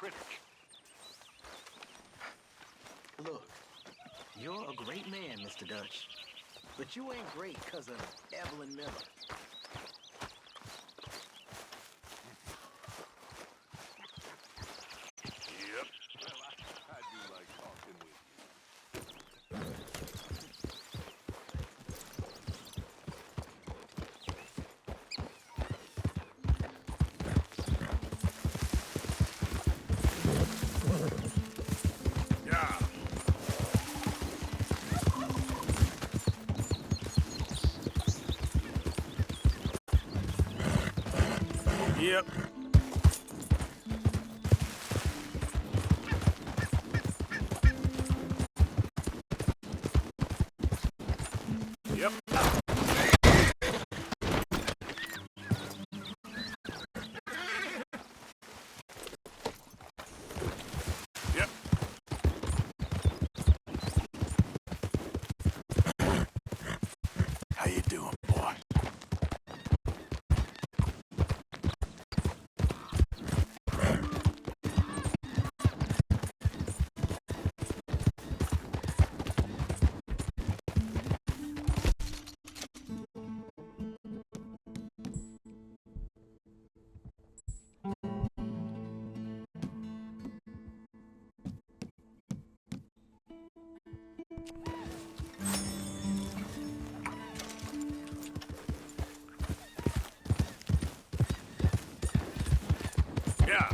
critic. Look, you're a great man, Mr. Dutch. But you ain't great because of Evelyn Miller. Yep. Well, I do like talking with you. Yeah. Yep. Yep. Yep. How you doing, boy? Yeah.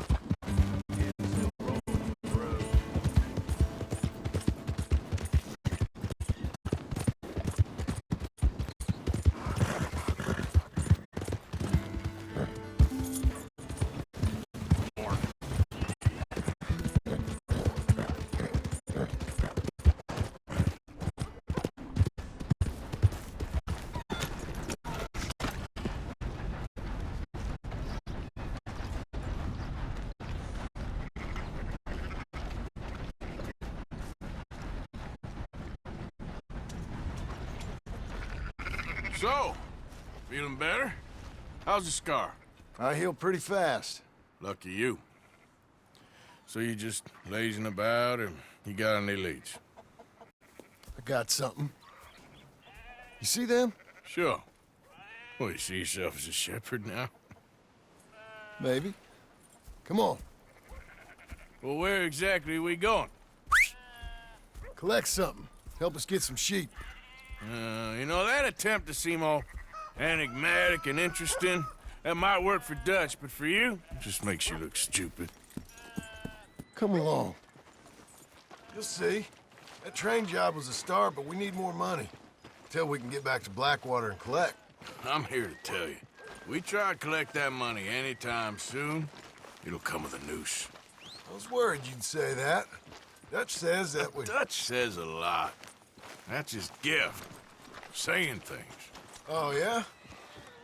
So, feeling better? How's the scar? I heal pretty fast. Lucky you. So you just lazing about, or you got any leads? I got something. You see them? Sure. Well, you see yourself as a shepherd now? Maybe. Come on. Well, where exactly are we going? Collect something. Help us get some sheep. You know, that attempt to seem all enigmatic and interesting, that might work for Dutch, but for you, it just makes you look stupid. Come along. You'll see. That train job was a start, but we need more money. Till we can get back to Blackwater and collect. I'm here to tell you, we try to collect that money anytime soon, it'll come with a noose. I was worried you'd say that. Dutch says that we... Dutch says a lot. That's his gift. Saying things. Oh, yeah?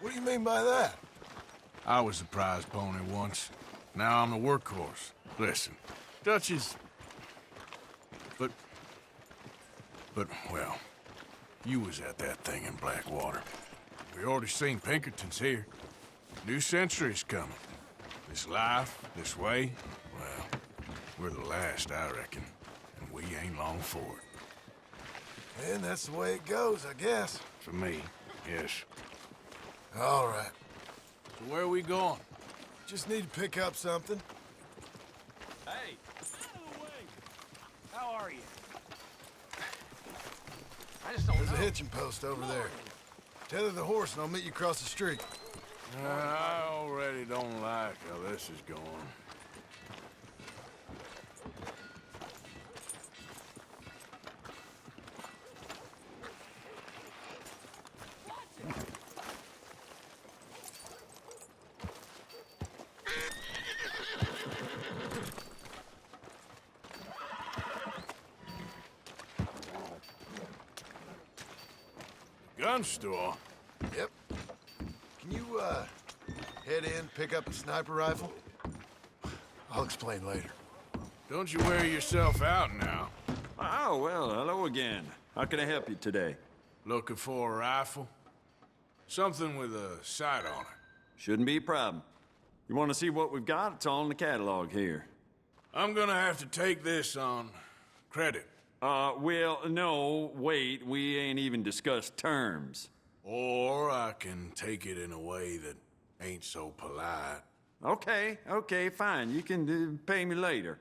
What do you mean by that? I was the prize pony once. Now I'm the workhorse. Listen, Dutch is... But, well, you was at that thing in Blackwater. We already seen Pinkertons here. New century's coming. This life, this way, well, we're the last, I reckon. And we ain't long for it. And that's the way it goes, I guess. For me, yes. All right. So where are we going? Just need to pick up something. Hey! Out of the way! How are you? I just don't There's know. a hitching post over there. Tether the horse and I'll meet you across the street. I already don't like how this is going. Gun store? Yep. Can you, head in, pick up a sniper rifle? I'll explain later. Don't you wear yourself out now? Oh, well, hello again. How can I help you today? Looking for a rifle? Something with a sight on it. Shouldn't be a problem. You want to see what we've got? It's all in the catalog here. I'm gonna have to take this on credit. Well, no, wait, we ain't even discussed terms. Or I can take it in a way that ain't so polite. Okay, fine. You can pay me later.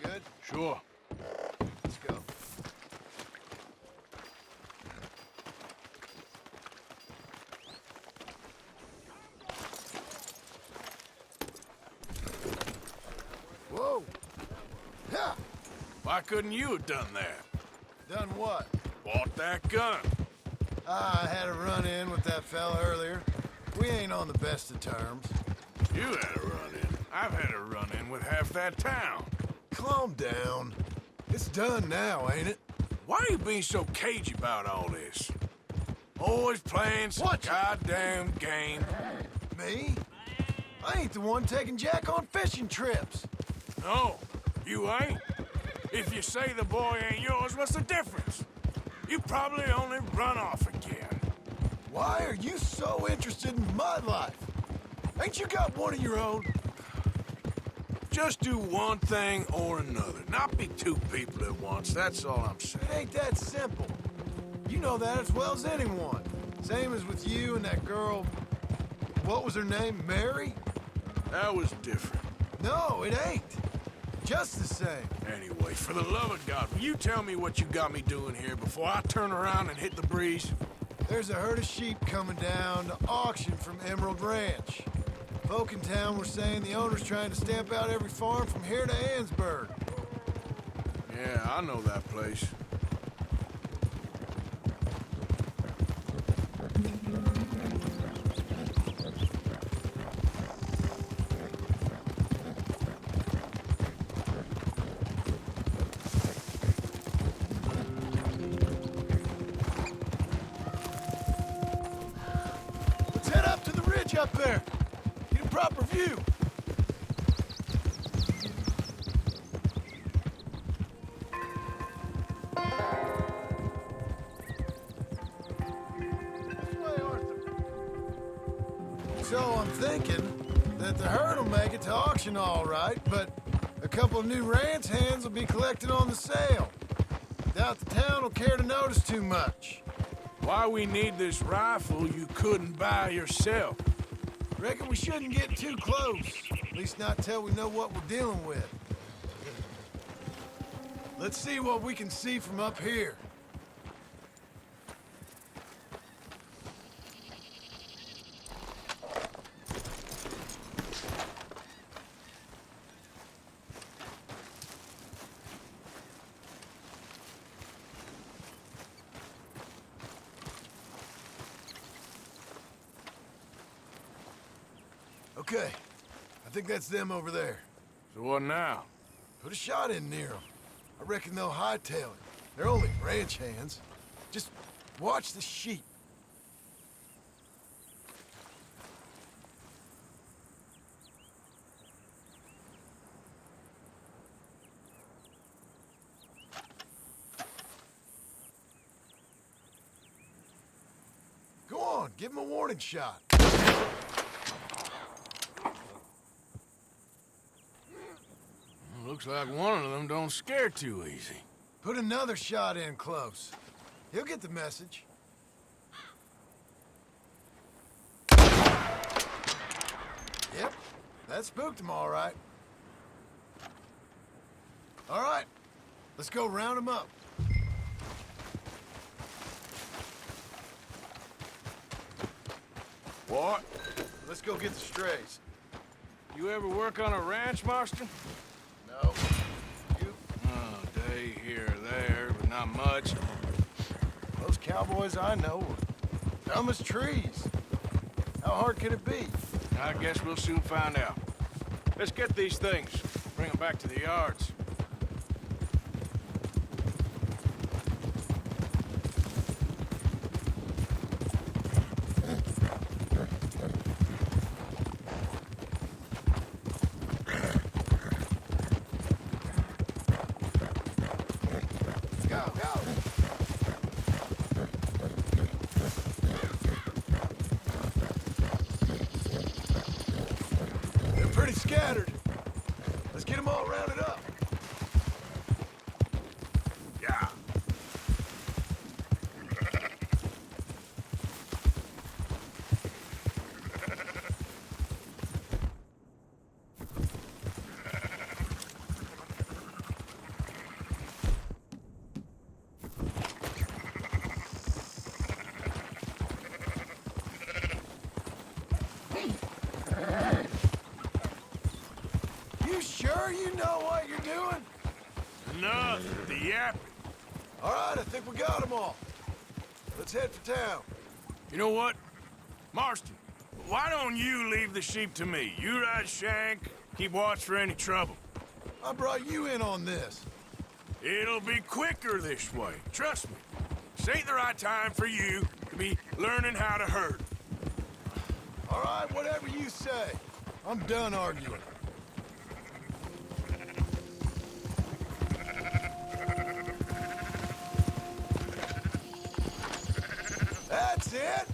Good? Sure. Let's go. Whoa! Ha! Why couldn't you have done that? Done what? Bought that gun. I had a run-in with that fella earlier. We ain't on the best of terms. You had a run-in. I've had a run-in with half that town. Calm down. It's done now, ain't it? Why are you being so cagey about all this? Always playing some What? goddamn game. Me? I ain't the one taking Jack on fishing trips. No, you ain't. If you say the boy ain't yours, what's the difference? You probably only run off again. Why are you so interested in my life? Ain't you got one of your own? Just do one thing or another. Not be two people at once, that's all I'm saying. It ain't that simple. You know that as well as anyone. Same as with you and that girl... What was her name? Mary? That was different. No, it ain't. Just the same. Anyway, for the love of God, will you tell me what you got me doing here before I turn around and hit the breeze? There's a herd of sheep coming down to auction from Emerald Ranch. Folk in town were saying the owner's trying to stamp out every farm from here to Ansburg. Yeah, I know that place. Let's head up to the ridge up there. Get a proper view. This way, Arthur. So I'm thinking that the herd will make it to auction all right, but a couple of new ranch hands will be collected on the sale. Doubt the town will care to notice too much. Why we need this rifle you couldn't buy yourself? Reckon we shouldn't get too close. At least not till we know what we're dealing with. Let's see what we can see from up here. Okay, I think that's them over there. So what now? Put a shot in near them. I reckon they'll hightail it. They're only ranch hands. Just watch the sheep. Go on, give them a warning shot. Looks like one of them don't scare too easy. Put another shot in close. He'll get the message. Yep, that spooked him all right. All right, let's go round him up. What? Let's go get the strays. You ever work on a ranch, Marston? No. You? Oh, day here or there, but not much. Those cowboys I know are dumb as trees. How hard can it be? I guess we'll soon find out. Let's get these things. Bring them back to the yards. Go, go! They're pretty scattered. Let's get them all rounded up. Yeah. enough of the yapping. All right, I think we got them all. Let's head for town. You know what? Marston, why don't you leave the sheep to me? You ride Shank, keep watch for any trouble. I brought you in on this. It'll be quicker this way, trust me. This ain't the right time for you to be learning how to herd. All right, whatever you say. I'm done arguing. That's it!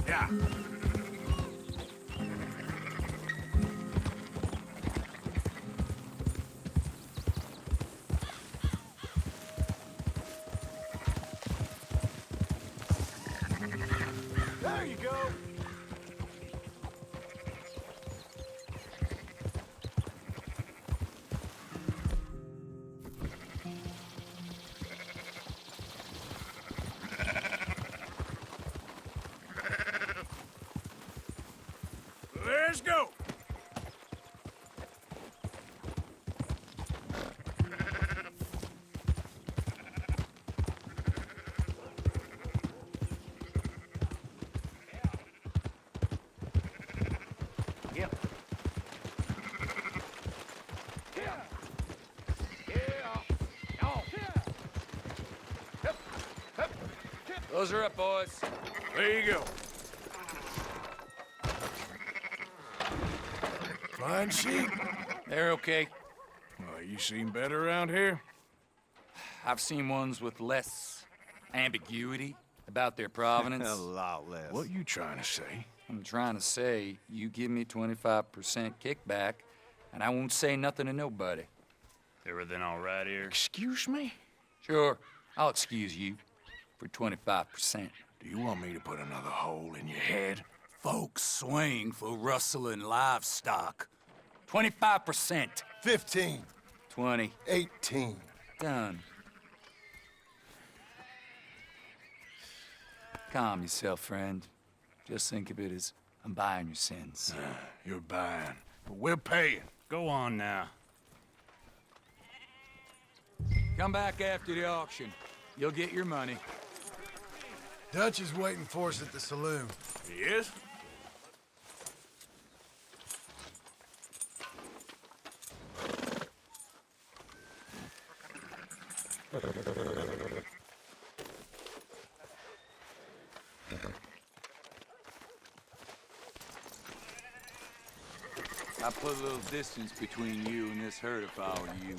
Yeah. There you go! Let's go! Yep. Those are up, boys. There you go. Fine sheep. They're okay. Well, you seem better around here? I've seen ones with less ambiguity about their provenance. A lot less. What you trying to say? I'm trying to say, you give me 25% kickback, and I won't say nothing to nobody. Everything all right here? Excuse me? Sure, I'll excuse you for 25%. Do you want me to put another hole in your head? Folks swing for rustling livestock. 25%. 15. 20. 18. Done. Calm yourself, friend. Just think of it as I'm buying your sins. You're buying, but we're paying. Go on now. Come back after the auction. You'll get your money. Dutch is waiting for us at the saloon. He is? I put a little distance between you and this herd if I were you.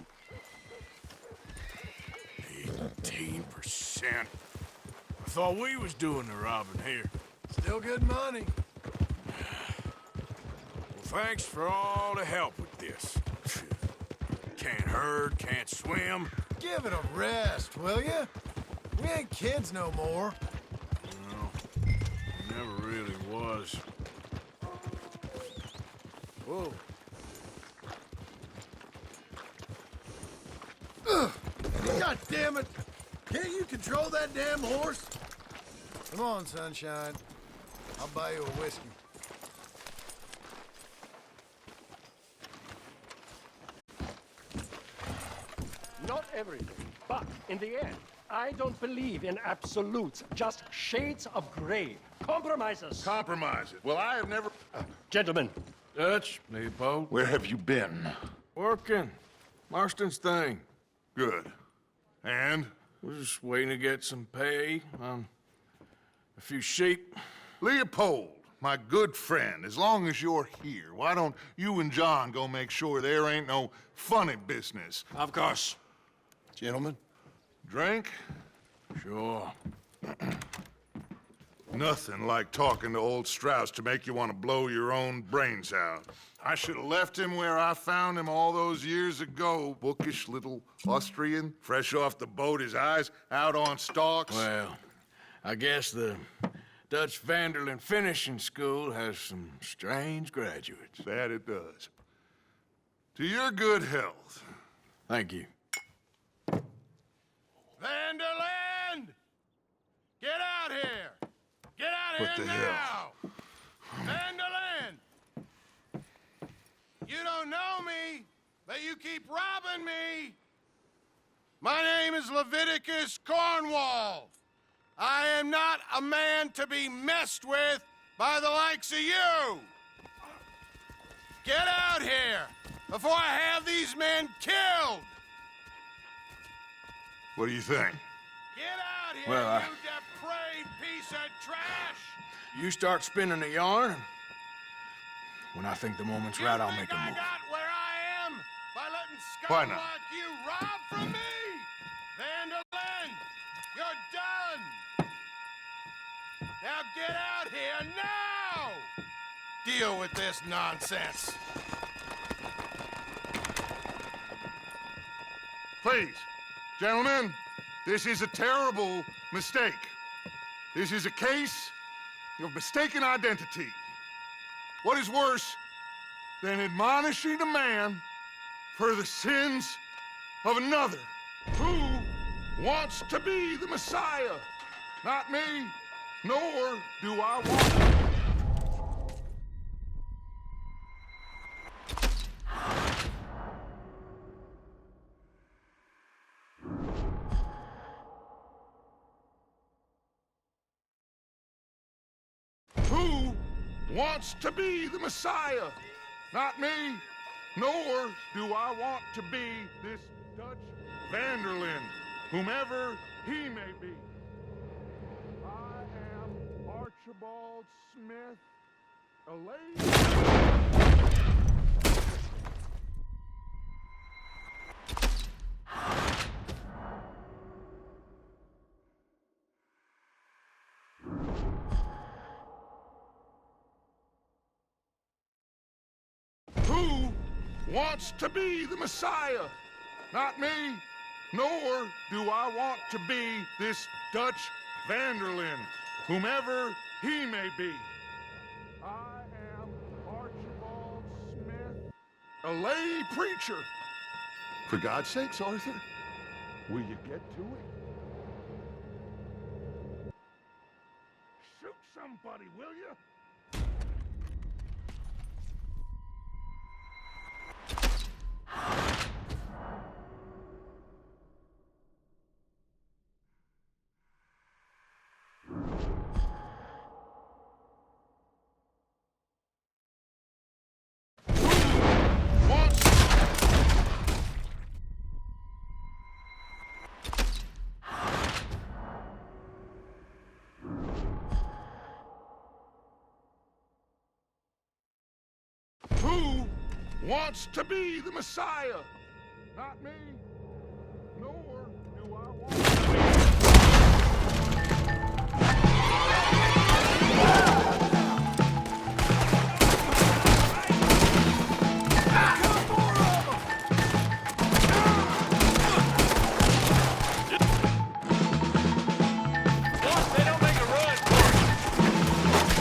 18%. I thought we was doing the robbing here. Still good money. Well, thanks for all the help with this. Can't herd, can't swim. Give it a rest, will ya? We ain't kids no more. No, never really was. Whoa. God damn it! Can't you control that damn horse? Come on, Sunshine. I'll buy you a whiskey. Not everything, but in the end, I don't believe in absolutes, just shades of gray. Compromises. Compromises. Well, I have never... Gentlemen, Dutch, Leopold. Where have you been? Working. Marston's thing. Good. And? We're just waiting to get some pay on a few sheep. Leopold, my good friend, as long as you're here, why don't you and John go make sure there ain't no funny business? Of course. Gentlemen? Drink? Sure. Nothing like talking to old Strauss to make you want to blow your own brains out. I should have left him where I found him all those years ago. Bookish little Austrian, fresh off the boat, his eyes out on stalks. Well, I guess the Dutch Vanderlyn Finishing School has some strange graduates. That it does. To your good health. Thank you. Vanderland! Get out here! Get out What here the now! hell? Vanderland! You don't know me, but you keep robbing me! My name is Leviticus Cornwall. I am not a man to be messed with by the likes of you! Get out here before I have these men killed! What do you think? Get out here, Well, you depraved piece of trash! You start spinning the yarn, and when I think the moment's right, I'll make a I move. got where I am by letting Why scum not? like you rob from me? Vanderlyn, you're done! Now get out here now! Deal with this nonsense. Please, gentlemen, this is a terrible mistake. This is a case of mistaken identity. What is worse than admonishing a man for the sins of another who wants to be the Messiah? Not me, nor do I want. Who wants to be the Messiah? Not me, nor do I want to be this Dutch Vanderlyn, whomever he may be. I am Archibald Smith, a lady. Who wants to be the Messiah? Not me, nor do I want to be this Dutch Vanderlyn, whomever he may be. I am Archibald Smith, a lay preacher. For God's sakes, Arthur, will you get to it? Shoot somebody, will you? Who wants to be the Messiah? Not me, nor do I want to be. They don't make a run for it.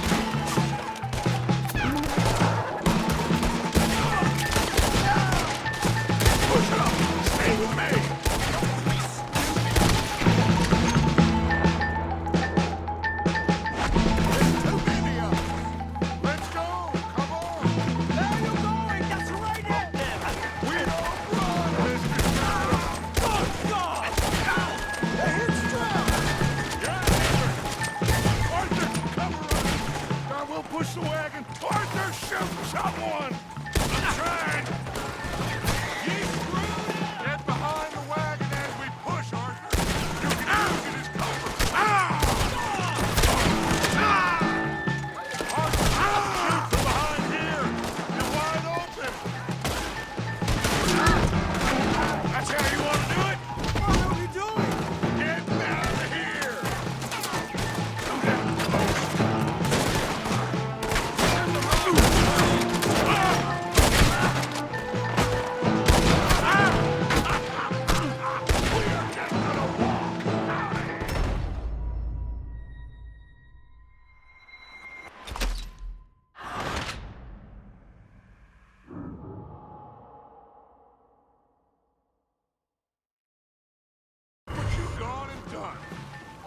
Push it up. Stay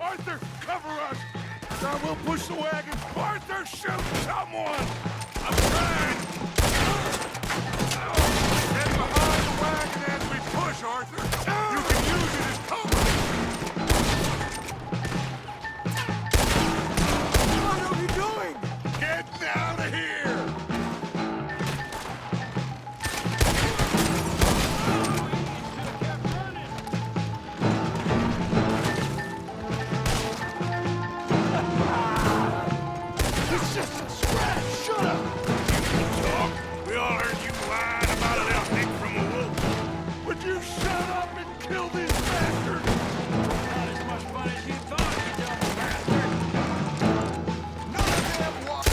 Arthur, cover us! Now we'll push the wagon. Arthur, shoot someone! I'm trying! Get behind the wagon as we push, Arthur. You can use it as cover. What are you doing? Get out of here! It's just a scratch. Shut up. Talk. We all heard you lying about a little nick from a wolf. Would you shut up and kill these bastards? Not as much fun as you thought, you dumb bastard. None of them want...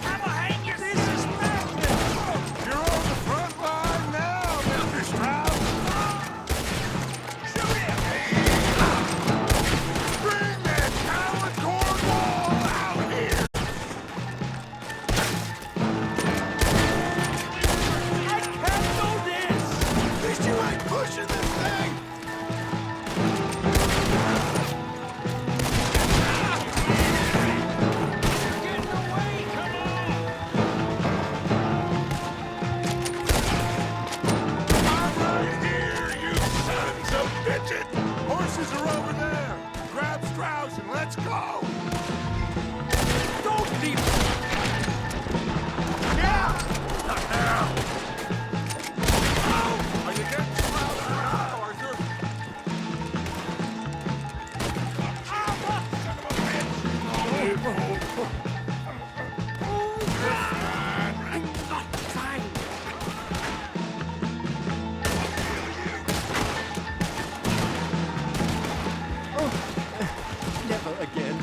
I'ma hang you. This is madness. You're on the front line now, Mr. Strauss. Shoot him. Bring that coward Cornwall out here! I can't do this. At least you ain't pushing this thing. Get in the way. Come on. I'm right here, you sons of bitches! Horses are over there! Grab Strauss and let's go! Don't leave. Yeah! Not now! Are you getting Strauss now, Arthur? Never again.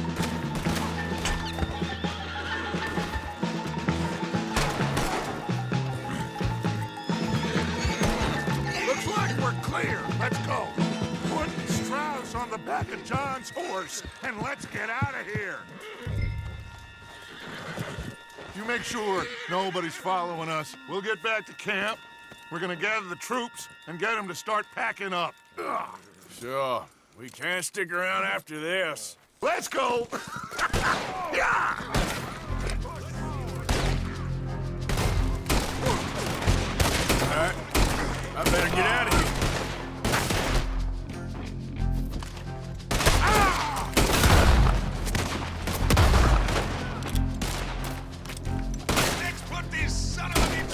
Looks like we're clear. Let's go. Put Strauss on the back of John's horse and let's get out of here. You make sure nobody's following us. We'll get back to camp. We're gonna gather the troops and get them to start packing up. Ugh. Sure. We can't stick around after this. Let's go! Yeah! All right. I better get out of here. Let's put this son of a bitch...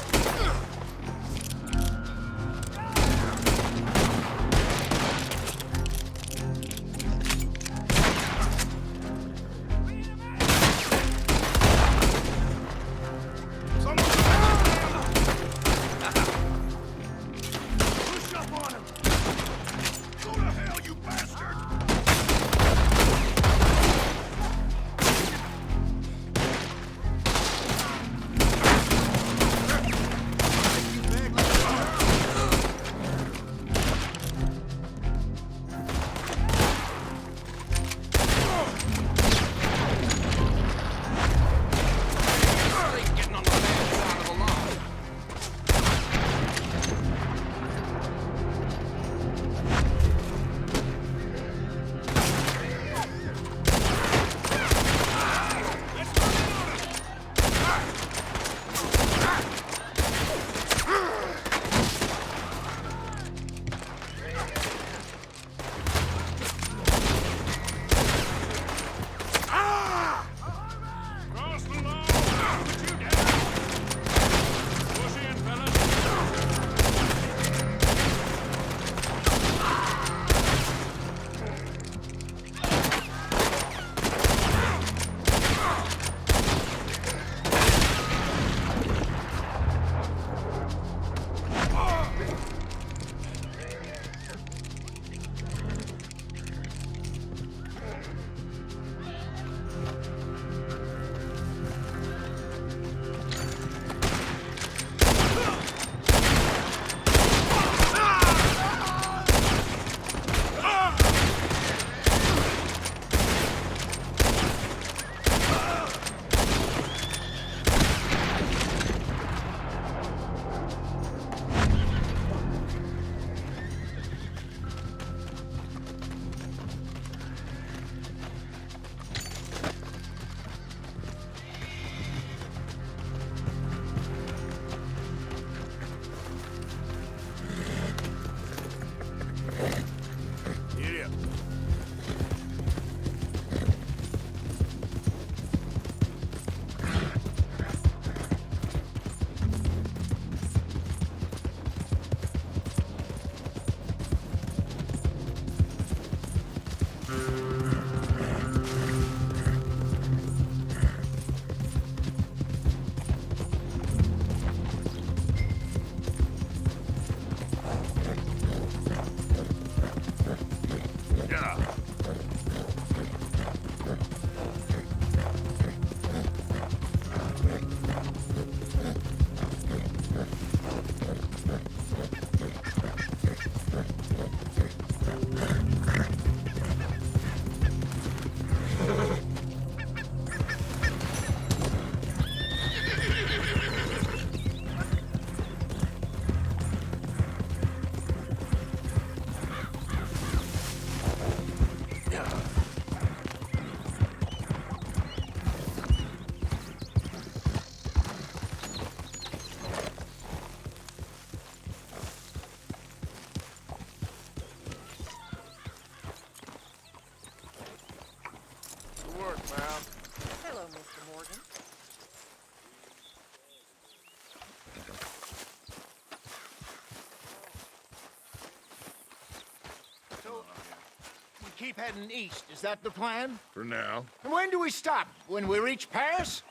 keep heading east. Is that the plan? For now. And when do we stop? When we reach Paris?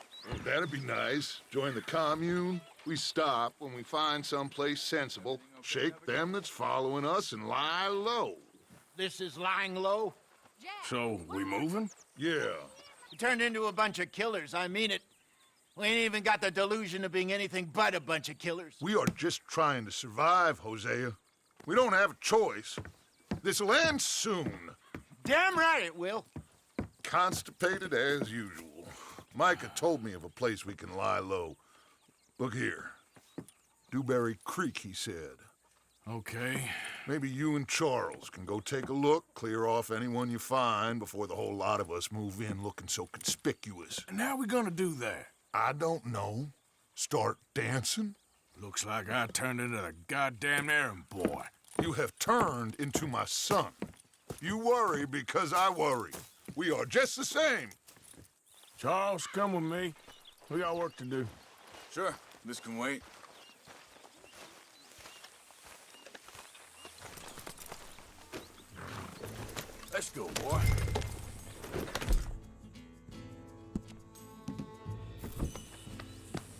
That'd be nice. Join the commune. We stop when we find someplace sensible, shake them that's following us, and lie low. This is lying low? So, we moving? Yeah. We turned into a bunch of killers, I mean it. We ain't even got the delusion of being anything but a bunch of killers. We are just trying to survive, Hosea. We don't have a choice. This'll end soon. Damn right it will. Constipated as usual. Micah told me of a place we can lie low. Look here. Dewberry Creek, he said. Okay. Maybe you and Charles can go take a look, clear off anyone you find before the whole lot of us move in looking so conspicuous. And how we gonna do that? I don't know. Start dancing? Looks like I turned into the goddamn errand boy. You have turned into my son. You worry because I worry. We are just the same. Charles, come with me. We got work to do. Sure, this can wait. Let's go, boy.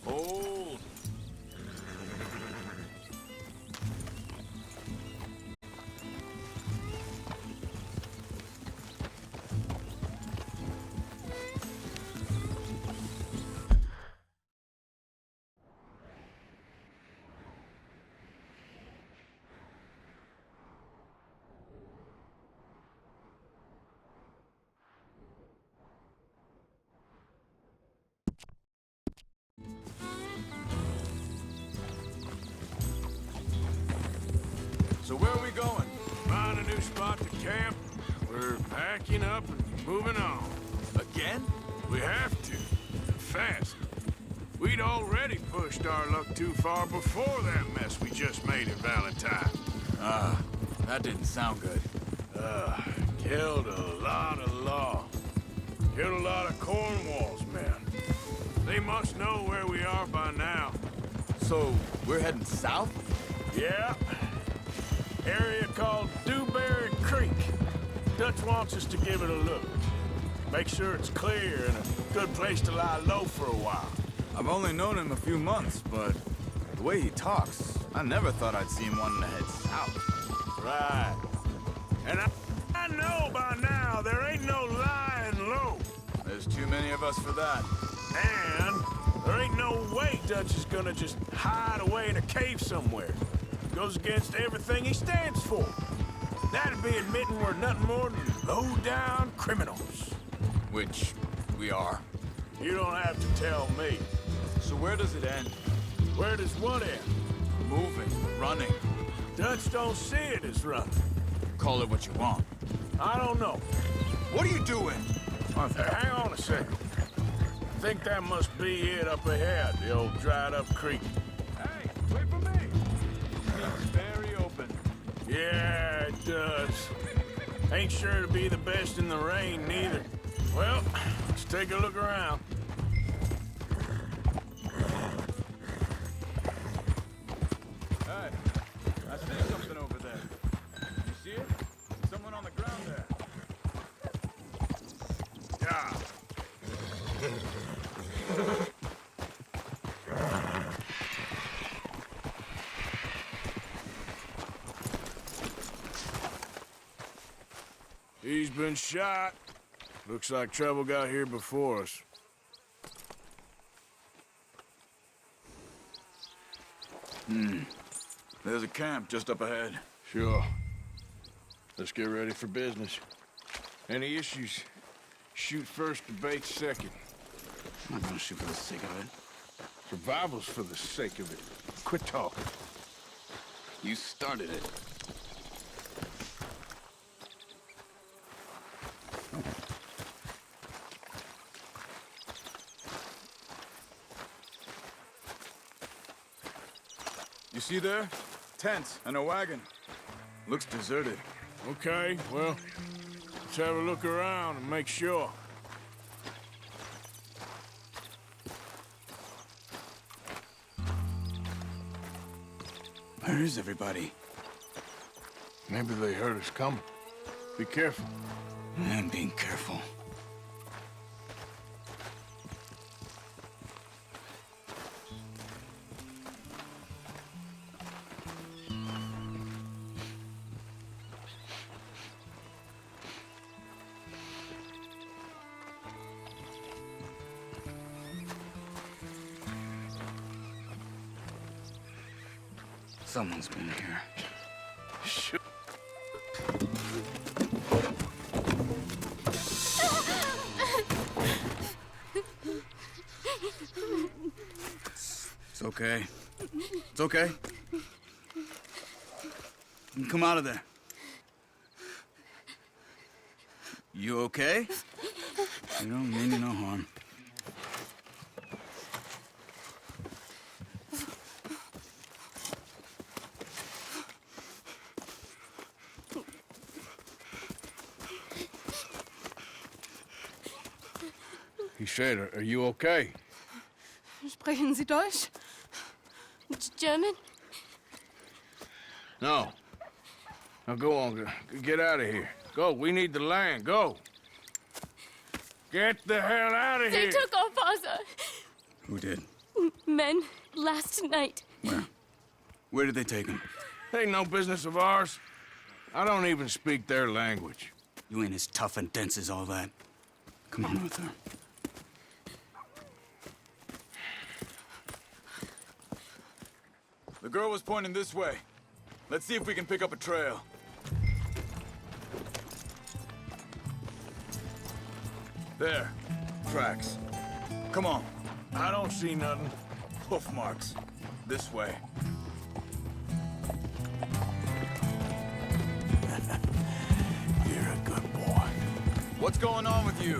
Hold. So where are we going? Find a new spot to camp. We're packing up and moving on. Again? We have to. And fast. We'd already pushed our luck too far before that mess we just made at Valentine. That didn't sound good. Killed a lot of law. Killed a lot of Cornwall's men. They must know where we are by now. So, we're heading south? Yeah. Area called Dewberry Creek. Dutch wants us to give it a look. Make sure it's clear and a good place to lie low for a while. I've only known him a few months, but the way he talks, I never thought I'd see him wanting to head south. Right. And I know by now there ain't no lying low. There's too many of us for that. And there ain't no way Dutch is gonna just hide away in a cave somewhere. Goes against everything he stands for. That'd be admitting we're nothing more than low-down criminals. Which we are. You don't have to tell me. So where does it end? Where does what end? Moving, running. Dutch don't see it as running. Call it what you want. I don't know. What are you doing? Arthur, hang on a second. I think that must be it up ahead, the old dried-up creek. Hey, wait for me! Seems very open. Yeah, it does. Ain't sure to be the best in the rain, neither. Well, let's take a look around. Hey, I see something over there. You see it? Someone on the ground there. Yeah. He's been shot. Looks like trouble got here before us. There's a camp just up ahead. Sure. Let's get ready for business. Any issues, shoot first, debate second. I'm not gonna shoot for the sake of it. Survival's for the sake of it. Quit talking. You started it. You see there? Tent and a wagon. Looks deserted. Okay, well, let's have a look around and make sure. Where is everybody? Maybe they heard us coming. Be careful. I'm being careful. Someone's been here. Shit. It's okay. It's okay. You can come out of there. You okay? You don't mean you no harm. He said, are you okay? Sprechen Sie Deutsch? German? No. Now go on, get out of here. Go, we need the land, go. Get the hell out of They here. took our father. Who did? Men, last night. Where? Where did they take him? Ain't no business of ours. I don't even speak their language. You ain't as tough and dense as all that. Come on, Arthur. The girl was pointing this way. Let's see if we can pick up a trail. There. Tracks. Come on. I don't see nothing. Hoof marks. This way. You're a good boy. What's going on with you?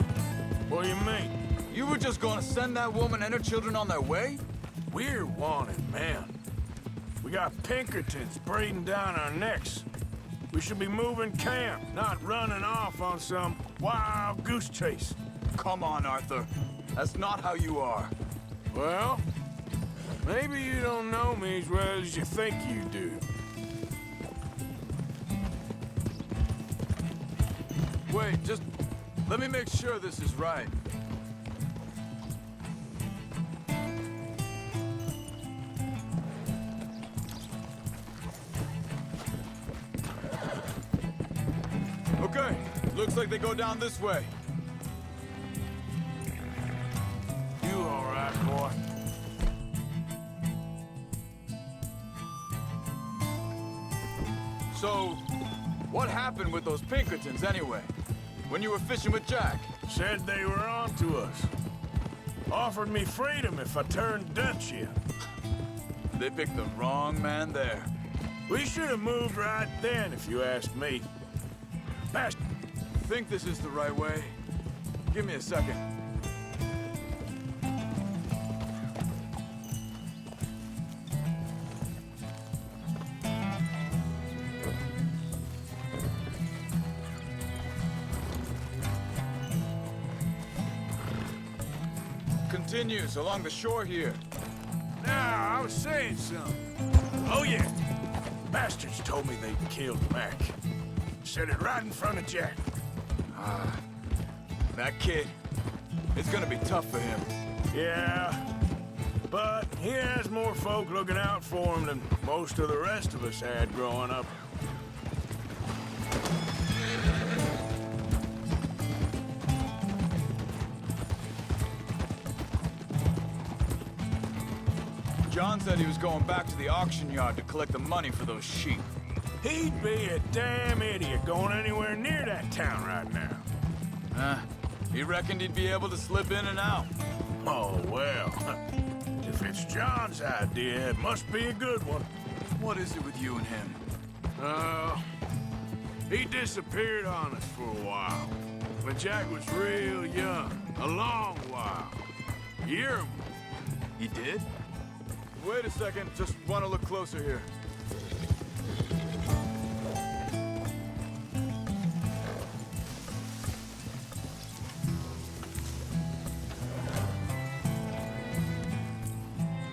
What do you mean? You were just gonna send that woman and her children on their way? We're wanted, man. We got Pinkertons breathing down our necks. We should be moving camp, not running off on some wild goose chase. Come on, Arthur. That's not how you are. Well, maybe you don't know me as well as you think you do. Wait, just let me make sure this is right. Okay, looks like they go down this way. You all right, boy? So, what happened with those Pinkertons anyway? When you were fishing with Jack? Said they were on to us. Offered me freedom if I turned Dutch in. They picked the wrong man there. We should have moved right then, if you ask me. Bastard. Think this is the right way? Give me a second. Continues along the shore here. Now, I was saying something. Oh, yeah. Bastards told me they'd killed Mac. Said it right in front of Jack. That kid, it's gonna be tough for him. Yeah, but he has more folk looking out for him than most of the rest of us had growing up. John said he was going back to the auction yard to collect the money for those sheep. He'd be a damn idiot going anywhere near that town right now. He reckoned he'd be able to slip in and out. Oh, well. If it's John's idea, it must be a good one. What is it with you and him? He disappeared on us for a while. When Jack was real young. A long while. A year. He did? Wait a second, just want to look closer here.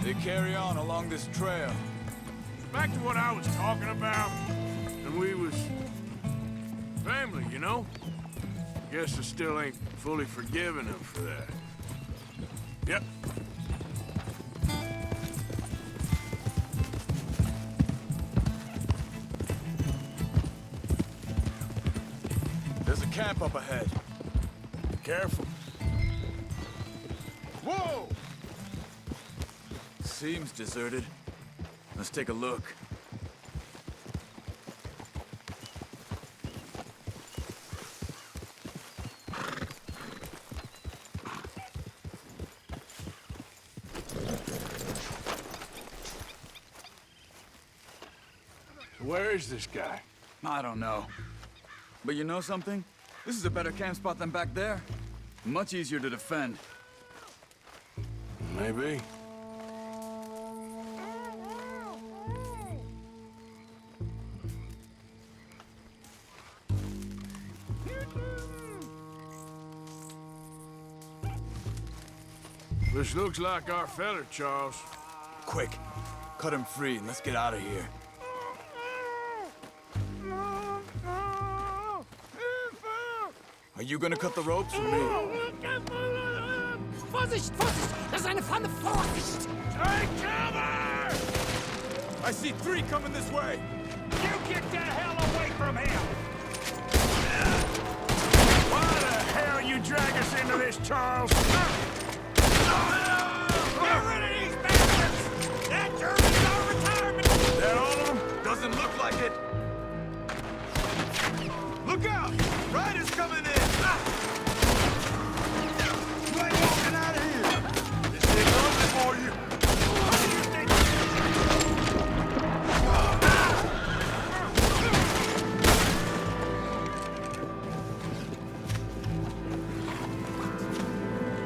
They carry on along this trail. Back to what I was talking about. And we was family, you know? Guess I still ain't fully forgiven him for that. Yep. There's a camp up ahead. Careful. Whoa! Seems deserted. Let's take a look. Where is this guy? I don't know. But you know something? This is a better camp spot than back there. Much easier to defend. Maybe. This looks like our fella, Charles. Quick, cut him free and let's get out of here. Are you gonna cut the ropes or me? Vorsicht, Vorsicht! Das ist eine Pfanne! Vorsicht! Take cover! I see 3 coming this way. You get the hell away from him! Why the hell you drag us into this, Charles? Get rid of these bastards! That German's our retirement! That all of them? Doesn't look like it. Look out! Riders coming in! You ain't walking out of here! This thing's open for you! What do you think?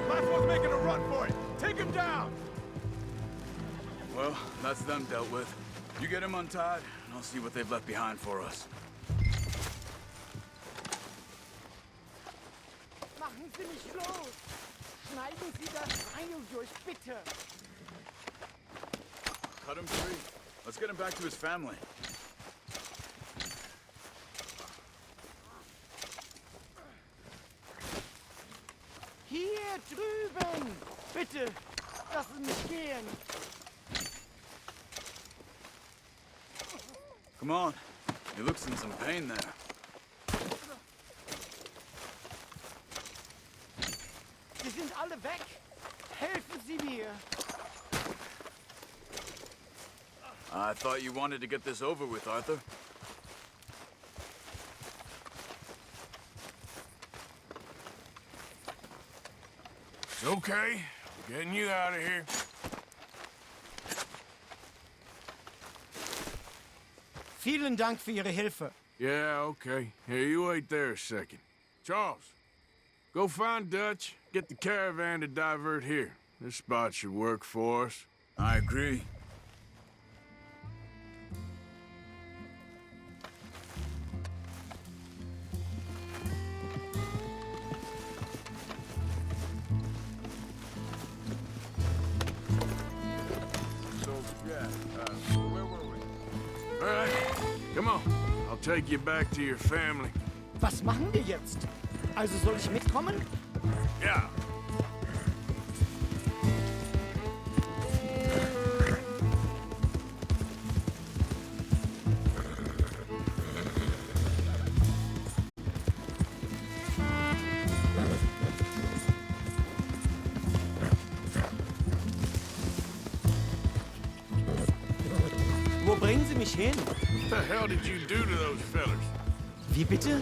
Last one's making a run for it! Take him down! Well, that's them dealt with. You get him untied, and I'll see what they've left behind for us. Machen Sie mich los! Schneiden Sie das Seil durch, bitte! Cut him free. Let's get him back to his family. Hier drüben! Bitte, lassen Sie mich gehen! Come on. He looks in some pain there. Sie sind alle weg! Helfen Sie mir! I thought you wanted to get this over with, Arthur. It's okay. I'm getting you out of here. Vielen Dank für Ihre Hilfe. Yeah, okay. Here, you wait there a second. Charles, go find Dutch. Get the caravan to divert here. This spot should work for us. I agree. So, yeah, where were we? All right, come on. I'll take you back to your family. Was machen wir jetzt? Also soll ich mitkommen? Yeah. Wo bringen Sie mich hin? What the hell did you do to those fellas? Wie bitte?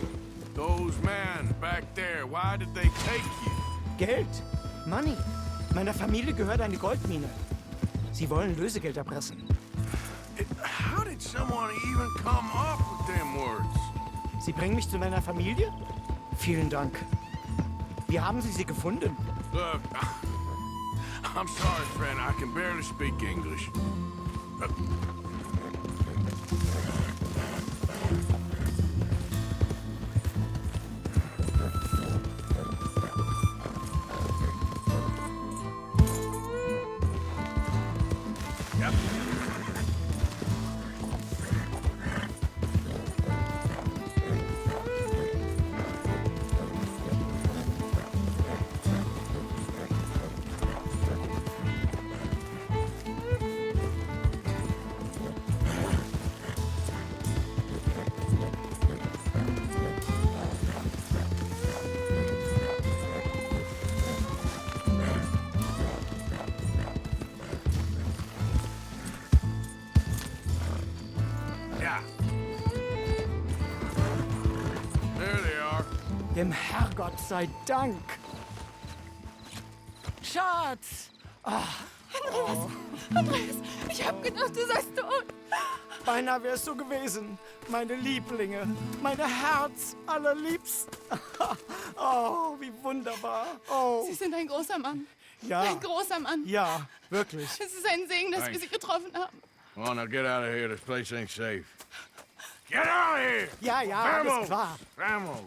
Those men back there, why did they take you? Geld. Money. Meiner Familie gehört eine Goldmine. Sie wollen Lösegeld erpressen. How did someone even come up with them words? Sie bringen mich zu meiner Familie? Vielen Dank. Wie haben Sie sie gefunden? Look, I'm sorry, friend. I can barely speak English. Yep. Dem Herrgott sei Dank. Schatz! Andreas, ich hab gedacht, du seist tot. Beinahe wärst du gewesen, meine Lieblinge, meine Herz allerliebsten. Oh, wie wunderbar. Oh, Sie sind ein großer Mann. ja. Ein großer Mann. Ja, wirklich. Es ist ein Segen, dass wir Thanks. Sie getroffen haben. Come on, now get out of here. This place ain't safe. Get out of here! Ja, ja, alles Vamos! klar. Vamos!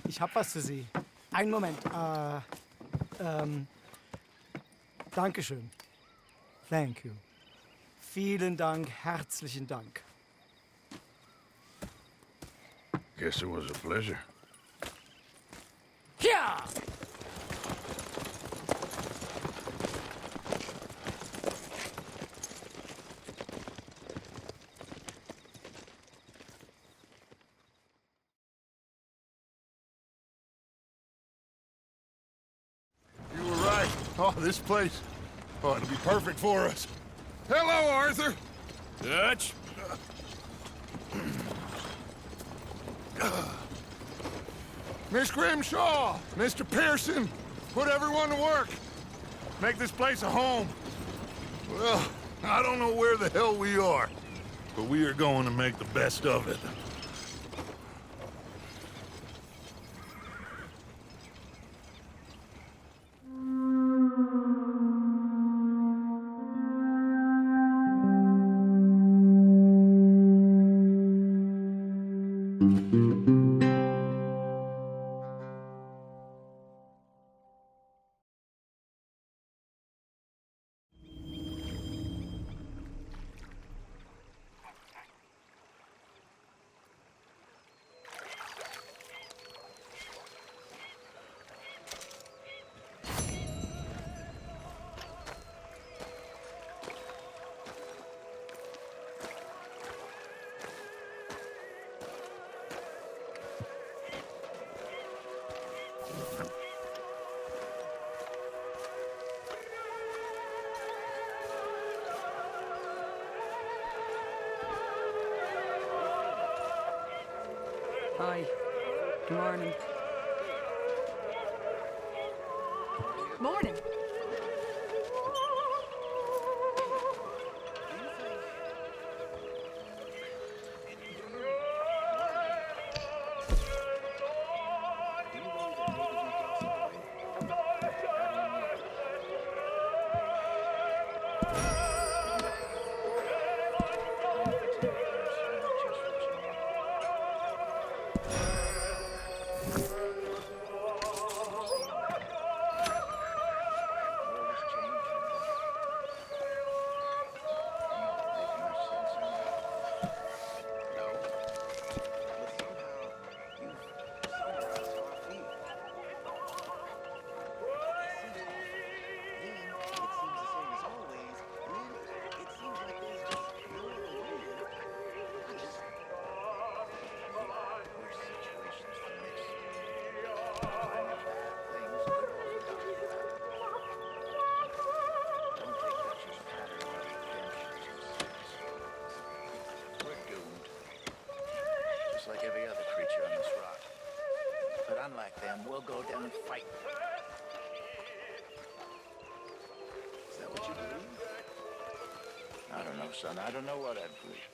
Ich hab was für Sie. Einen Moment. Dankeschön. Thank you. Vielen Dank, herzlichen Dank. Guess it was a pleasure. Ja! You were right. Oh, this place. Oh, it'll be perfect for us. Hello, Arthur. Dutch? Miss Grimshaw, Mr. Pearson, put everyone to work. Make this place a home. Well, I don't know where the hell we are, but we are going to make the best of it. Hi. Good morning. Morning. Like every other creature on this rock. But unlike them, we'll go down fighting. Is that what you believe? I don't know, son. I don't know what I believe.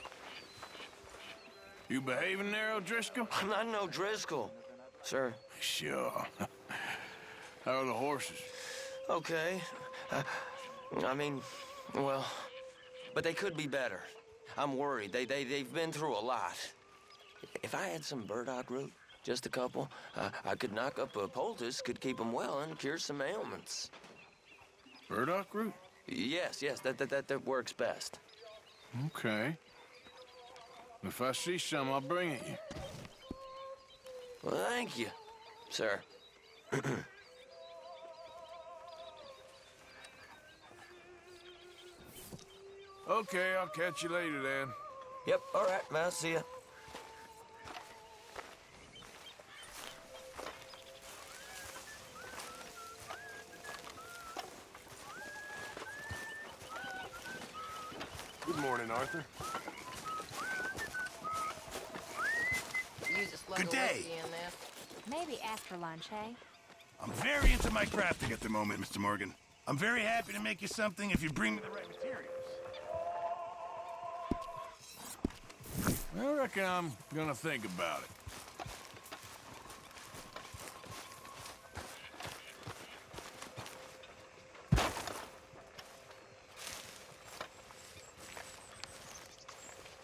You behaving there, O'Driscoll? I'm not no Driscoll, sir. Sure. How are the horses? Okay. I mean, well, but they could be better. I'm worried. They've been through a lot. If I had some burdock root, just a couple, I could knock up a poultice, could keep them well and cure some ailments. Burdock root? Yes, that works best. Okay. If I see some, I'll bring it you. Well, thank you, sir. Okay, I'll catch you later then. Yep, all right, I'll see ya. Good morning, Arthur. use a slug Good of day. whiskey in this. Maybe ask for lunch, eh? I'm very into my crafting at the moment, Mr. Morgan. I'm very happy to make you something if you bring me the right materials. I reckon I'm gonna think about it.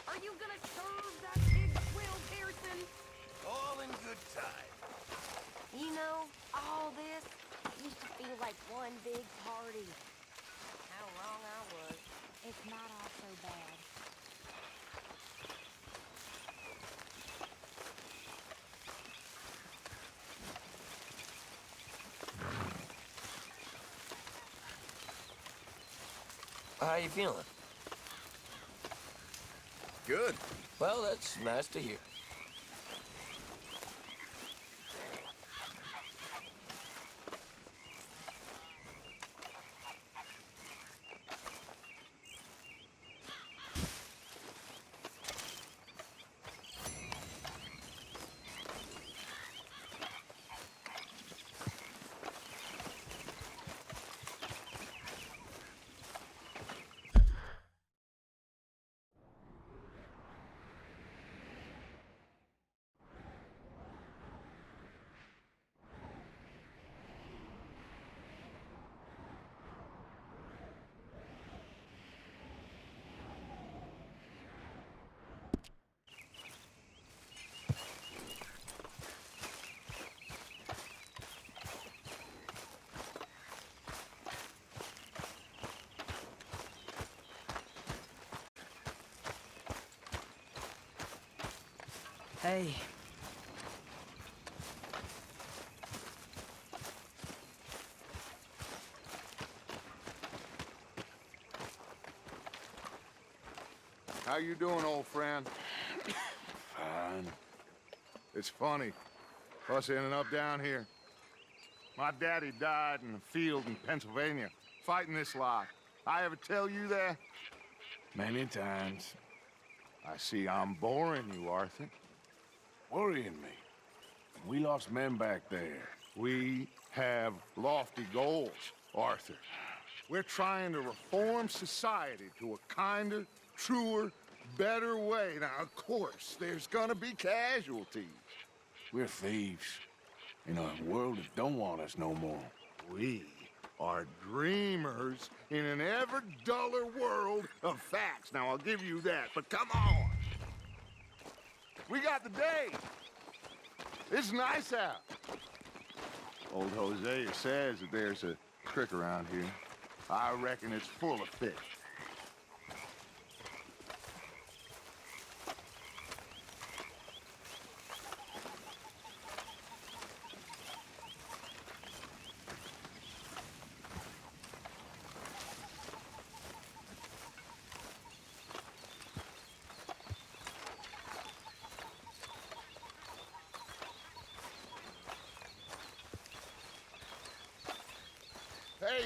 Are you gonna serve that pig's quill, Pearson? All in good time. You know, all this used to feel like one big party. How wrong I was. It's not all so bad. How you feeling? Good. Well, that's nice to hear. Hey. How you doing, old friend? Fine. It's funny, us ending up down here. My daddy died in a field in Pennsylvania, fighting this lot. I ever tell you that? Many times. I see I'm boring you, Arthur. Worrying me. We lost men back there. We have lofty goals, Arthur. We're trying to reform society to a kinder, truer, better way. Now, of course, there's gonna be casualties. We're thieves in a world that don't want us no more. We are dreamers in an ever duller world of facts. Now, I'll give you that, but come on. We got the day. It's nice out. Old Hosea says that there's a creek around here. I reckon it's full of fish. Hey,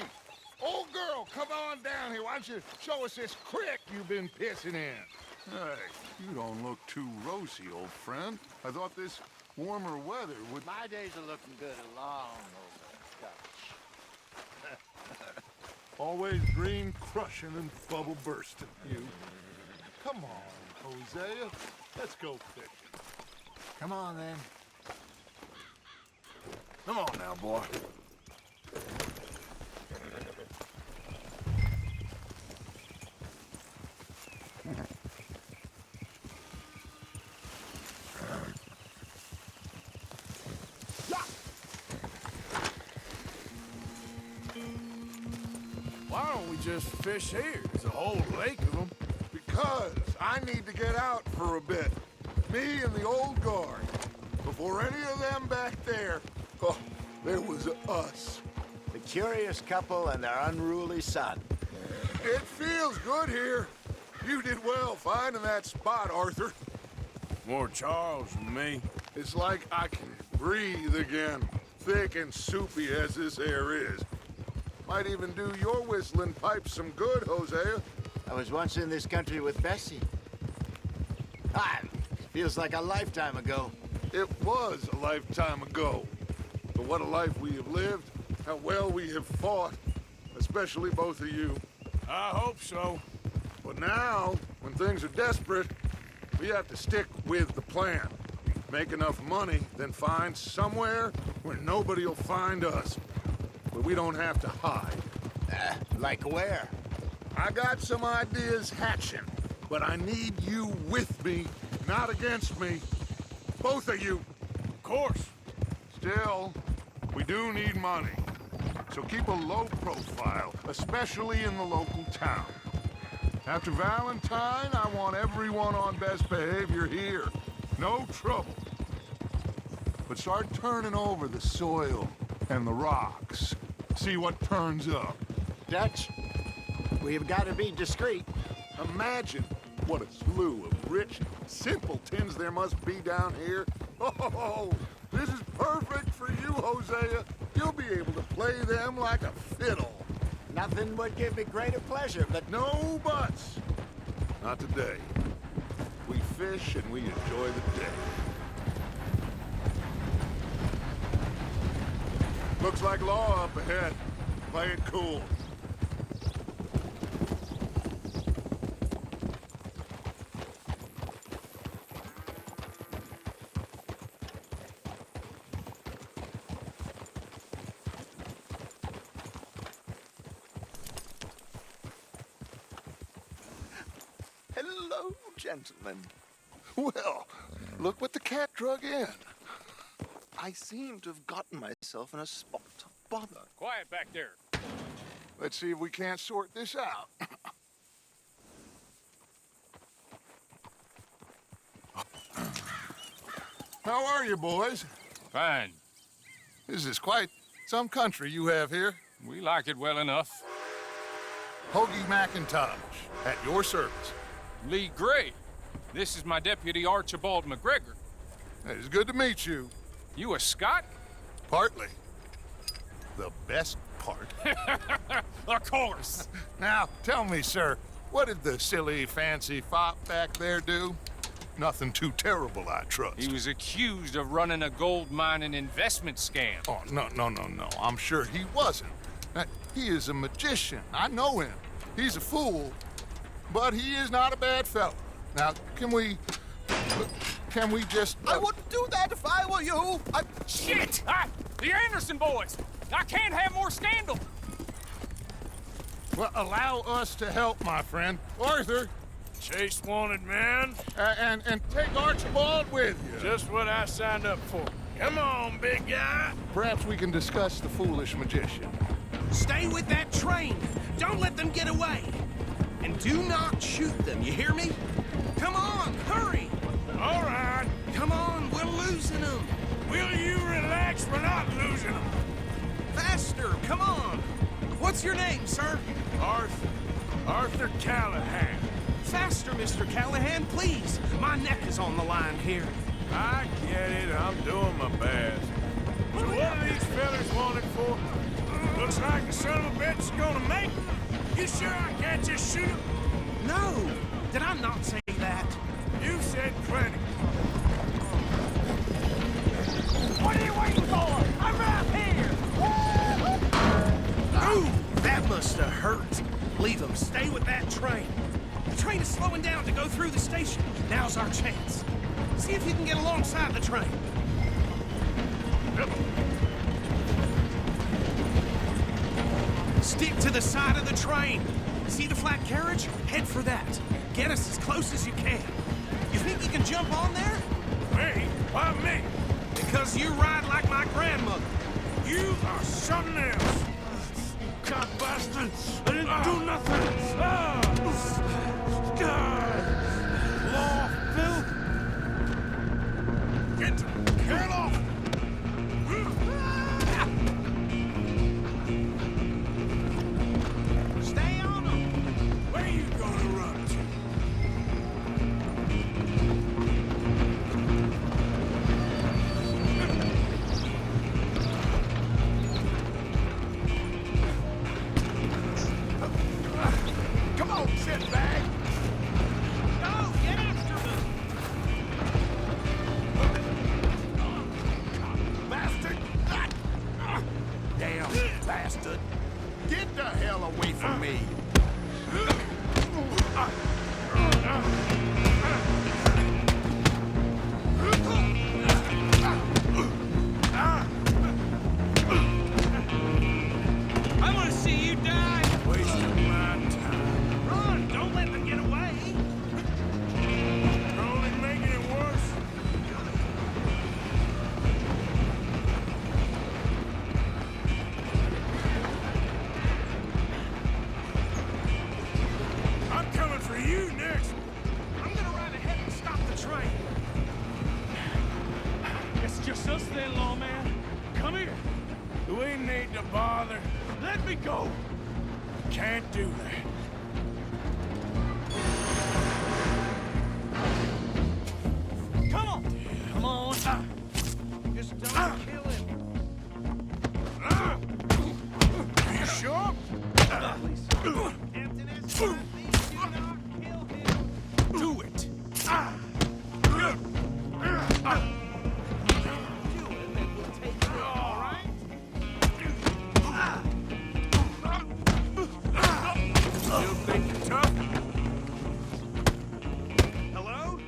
old girl, come on down here. Why don't you show us this creek you've been pissing in? Hey, you don't look too rosy, old friend. I thought this warmer weather would... My days are looking good along over Scotch. Always dream crushing and bubble bursting, you. Come on, Hosea. Let's go fishing. Come on, then. Come on now, boy. Why don't we just fish here? There's a whole lake of them. Because I need to get out for a bit. Me and the old guard. Before any of them back there, oh, there was us. The curious couple and their unruly son. It feels good here. You did well finding that spot, Arthur. More Charles than me. It's like I can breathe again, thick and soupy as this air is. Might even do your whistling pipes some good, Hosea. I was once in this country with Bessie. Ah, feels like a lifetime ago. It was a lifetime ago. But what a life we have lived, how well we have fought, especially both of you. I hope so. But now, when things are desperate, we have to stick with the plan. Make enough money, then find somewhere where nobody will find us. Where we don't have to hide. Like where? I got some ideas hatching, but I need you with me, not against me. Both of you. Of course. Still, we do need money. So keep a low profile, especially in the local town. After Valentine, I want everyone on best behavior here. No trouble. But start turning over the soil and the rocks. See what turns up. Dutch, we've got to be discreet. Imagine what a slew of rich simpletons there must be down here. Oh, this is perfect for you, Hosea. You'll be able to play them like a fiddle. Nothing would give me greater pleasure, but... No buts. Not today. We fish and we enjoy the day. Looks like law up ahead. Play it cool. Hello, gentlemen. Well, look what the cat drug in. I seem to have gotten myself in a spot of bother. Quiet back there. Let's see if we can't sort this out. How are you, boys? Fine. This is quite some country you have here. We like it well enough. Hoagie McIntosh, at your service. Lee Gray. This is my deputy, Archibald McGregor. It's good to meet you. You a Scot? Partly. The best part. Of course. Now, tell me, sir, what did the silly, fancy fop back there do? Nothing too terrible, I trust. He was accused of running a gold mining investment scam. Oh, no. I'm sure he wasn't. He is a magician. I know him. He's a fool, but he is not a bad fellow. Now, can we just... I wouldn't do that if I were you. Shit! The Anderson boys! I can't have more scandal! Well, allow us to help, my friend. Arthur! Chase wanted man. And take Archibald with you. Just what I signed up for. Come on, big guy. Perhaps we can discuss the foolish magician. Stay with that train. Don't let them get away. And do not shoot them, you hear me? Come on, hurry! All right. Come on, we're losing them. Will you relax? We're not losing them. Faster, come on. What's your name, sir? Arthur Callahan. Faster, Mr. Callahan, please. My neck is on the line here. I get it. I'm doing my best. So what are these fellas wanted for? Looks like the son of a bitch is gonna make it. You sure I can't just shoot him? No. Did I not say that? You said plenty. What are you waiting for? I'm right here! Ooh, that must have hurt. Leave them. Stay with that train. The train is slowing down to go through the station. Now's our chance. See if you can get alongside the train. Stick to the side of the train. See the flat carriage? Head for that. Get us as close as you can. You think you can jump on there? Me? Why me? Because you ride like my grandmother. You are something else. God bastard! I didn't do nothing! Law, Bill! Get off! Stay on them! Where are you gonna run to? Come on, shitbag! Go! Get after them! us then, lawman. Come here. We need to bother. Let me go. Can't do that. Come on! Come on! Just don't kill him. You sure? Do it! Still think you're tough? Hello?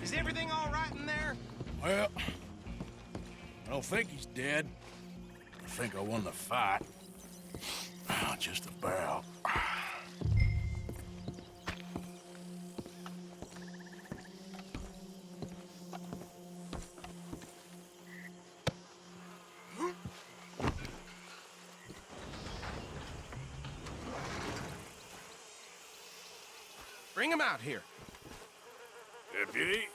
Is everything all right in there? Well, I don't think he's dead. I think I won the fight. Just about. Bring him out here. Deputy?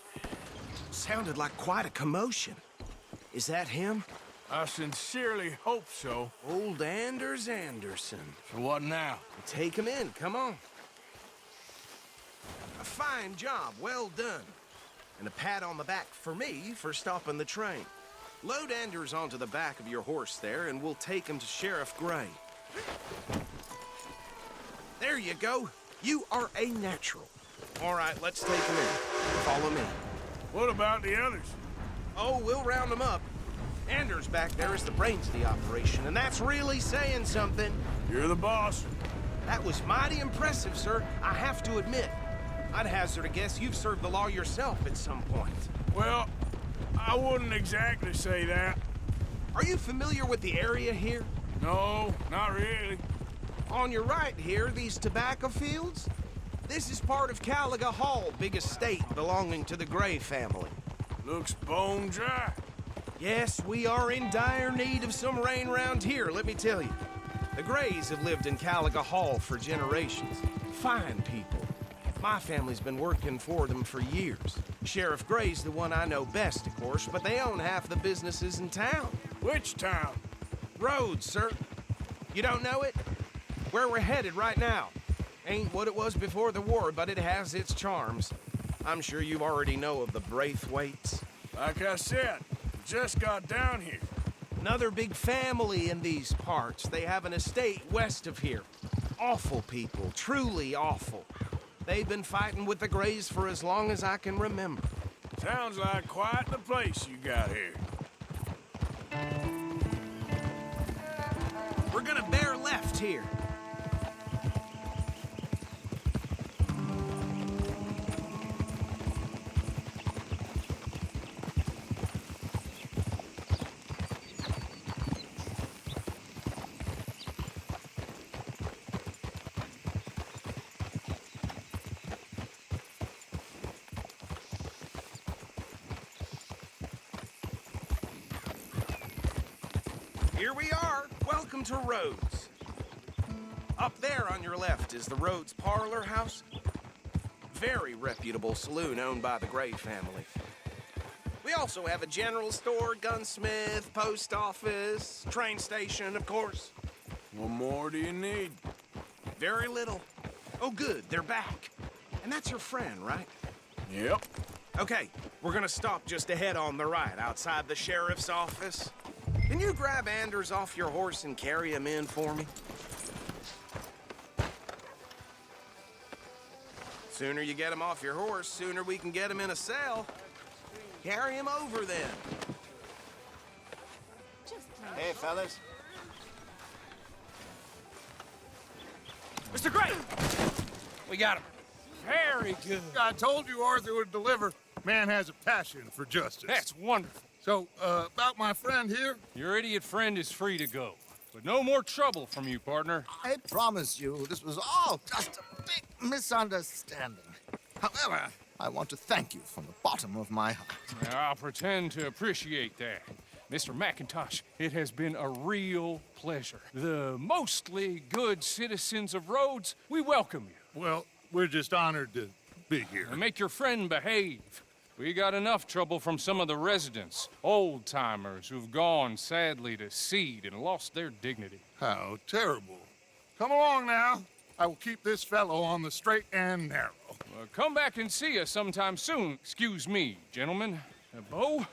Sounded like quite a commotion. Is that him? I sincerely hope so. Old Anders Anderson. So what now? Take him in, come on. A fine job, well done. And a pat on the back for me for stopping the train. Load Anders onto the back of your horse there, and we'll take him to Sheriff Gray. There you go. You are a natural. All right, let's take him in. Follow me. What about the others? Oh, we'll round them up. Anders back there is the brains of the operation, and that's really saying something. You're the boss. That was mighty impressive, sir. I have to admit. I'd hazard a guess you've served the law yourself at some point. Well, I wouldn't exactly say that. Are you familiar with the area here? No, not really. On your right here, these tobacco fields? This is part of Caliga Hall, big estate belonging to the Gray family. Looks bone dry. Yes, we are in dire need of some rain round here, let me tell you. The Grays have lived in Caliga Hall for generations. Fine people. My family's been working for them for years. Sheriff Gray's the one I know best, of course, but they own half the businesses in town. Which town? Rhodes, sir. You don't know it? Where we're headed right now. Ain't what it was before the war, but it has its charms. I'm sure you already know of the Braithwaites. Like I said, just got down here. Another big family in these parts. They have an estate west of here. Awful people, truly awful. They've been fighting with the Grays for as long as I can remember. Sounds like quite the place you got here. We're gonna bear left here. Here we are. Welcome to Rhodes. Up there on your left is the Rhodes Parlor House. Very reputable saloon owned by the Gray family. We also have a general store, gunsmith, post office, train station, of course. What more do you need? Very little. Oh, good, they're back. And that's your friend, right? Yep. Okay, we're gonna stop just ahead on the right, outside the sheriff's office. Can you grab Anders off your horse and carry him in for me? Sooner you get him off your horse, sooner we can get him in a cell. Carry him over then. Hey, fellas. Mr. Gray! We got him. Very good. I told you Arthur would deliver. Man has a passion for justice. That's wonderful. So, about my friend here? Your idiot friend is free to go. But no more trouble from you, partner. I promise you, this was all just a big misunderstanding. However, I want to thank you from the bottom of my heart. Now, I'll pretend to appreciate that. Mr. McIntosh, it has been a real pleasure. The mostly good citizens of Rhodes, we welcome you. Well, we're just honored to be here. Now make your friend behave. We got enough trouble from some of the residents, old-timers who've gone, sadly, to seed and lost their dignity. How terrible. Come along now. I will keep this fellow on the straight and narrow. Come back and see us sometime soon. Excuse me, gentlemen. Bo,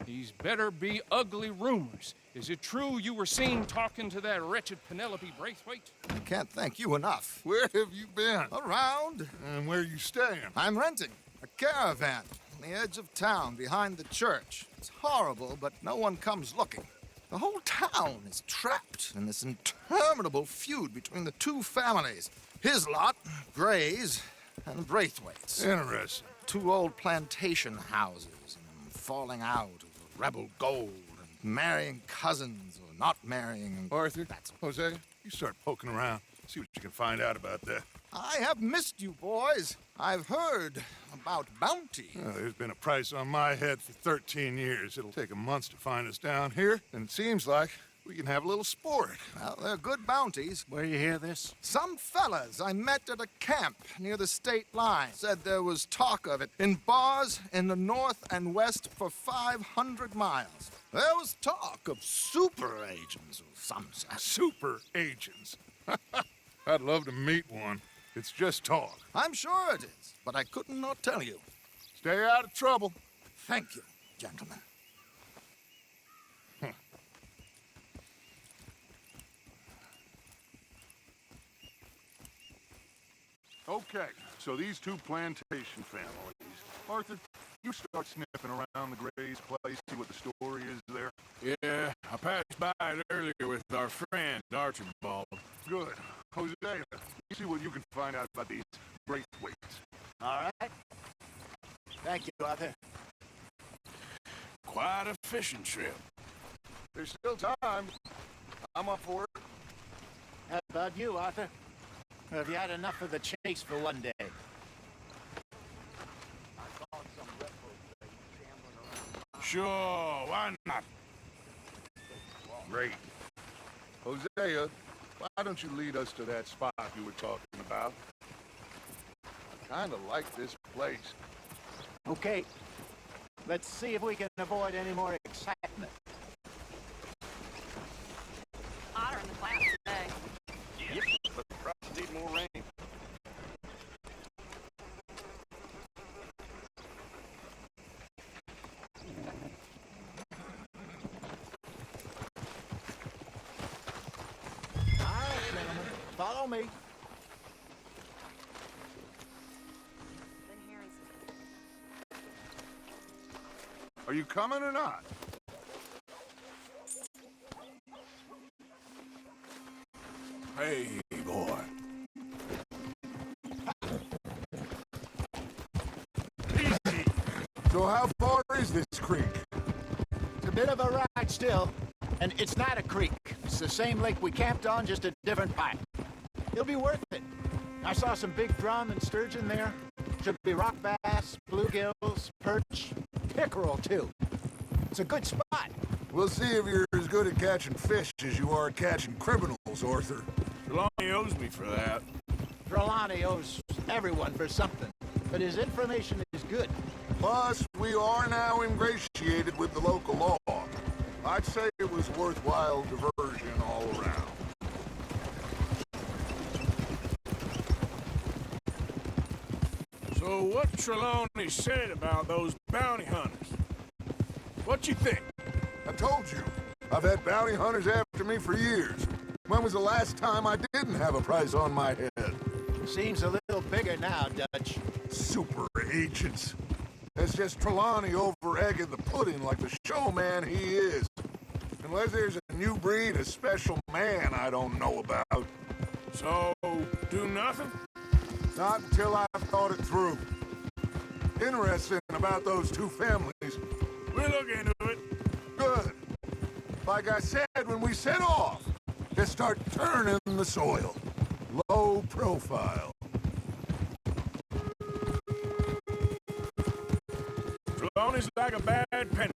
these better be ugly rumors. Is it true you were seen talking to that wretched Penelope Braithwaite? I can't thank you enough. Where have you been? Around. And where are you staying? I'm renting a caravan on the edge of town behind the church. It's horrible, but no one comes looking. The whole town is trapped in this interminable feud between the two families. His lot, Gray's, and Braithwaite's. Interesting. Two old plantation houses, and falling out over rebel gold, and marrying cousins or not marrying. And Arthur, Hosea, you start poking around. See what you can find out about that. I have missed you, boys. I've heard about bounty. There's been a price on my head for 13 years. It'll take a month to find us down here, and it seems like we can have a little sport. Well, they're good bounties. Where you hear this? Some fellas I met at a camp near the state line said there was talk of it in bars in the north and west for 500 miles. There was talk of super agents of some sort. Super agents? I'd love to meet one. It's just talk. I'm sure it is, but I couldn't not tell you. Stay out of trouble. Thank you, gentlemen. Okay, so these two plantation families. Arthur, you start sniffing around the Gray's place, see what the story is there. Yeah, I passed by it earlier with our friend, Archibald. Good. Hosea, you see what you can find out about these Braithwaites. All right. Thank you, Arthur. Quite a fishing trip. There's still time. I'm up for it. How about you, Arthur? Or have you had enough of the chase for one day? Sure, why not? Great. Hosea, why don't you lead us to that spot you were talking about? I kind of like this place. Okay. Let's see if we can avoid any more excitement. Hotter in the clouds today. Yep, but probably need more rain. All right, gentlemen. Follow me. Are you coming or not? Hey, boy. Easy. So how far is this creek? It's a bit of a ride still, and it's not a creek. It's the same lake we camped on, just a different pipe. It'll be worth it. I saw some big drum and sturgeon there. Should be rock bass, bluegills, perch, pickerel, too. It's a good spot. We'll see if you're as good at catching fish as you are at catching criminals, Arthur. Trelawney owes me for that. Trelawney owes everyone for something, but his information is good. Plus, we are now ingratiated with the local law. I'd say it was worthwhile diversion all around. So what Trelawney said about those bounty hunters? What you think? I told you, I've had bounty hunters after me for years. When was the last time I didn't have a price on my head? Seems a little bigger now, Dutch. Super agents. That's just Trelawney over-egging the pudding like the showman he is. Unless there's a new breed of special man I don't know about. So, do nothing? Not until I've thought it through. Interesting about those two families. We'll look into it. Good. Like I said when we set off, just start turning the soil. Low profile. Trelawney's like a bad penny.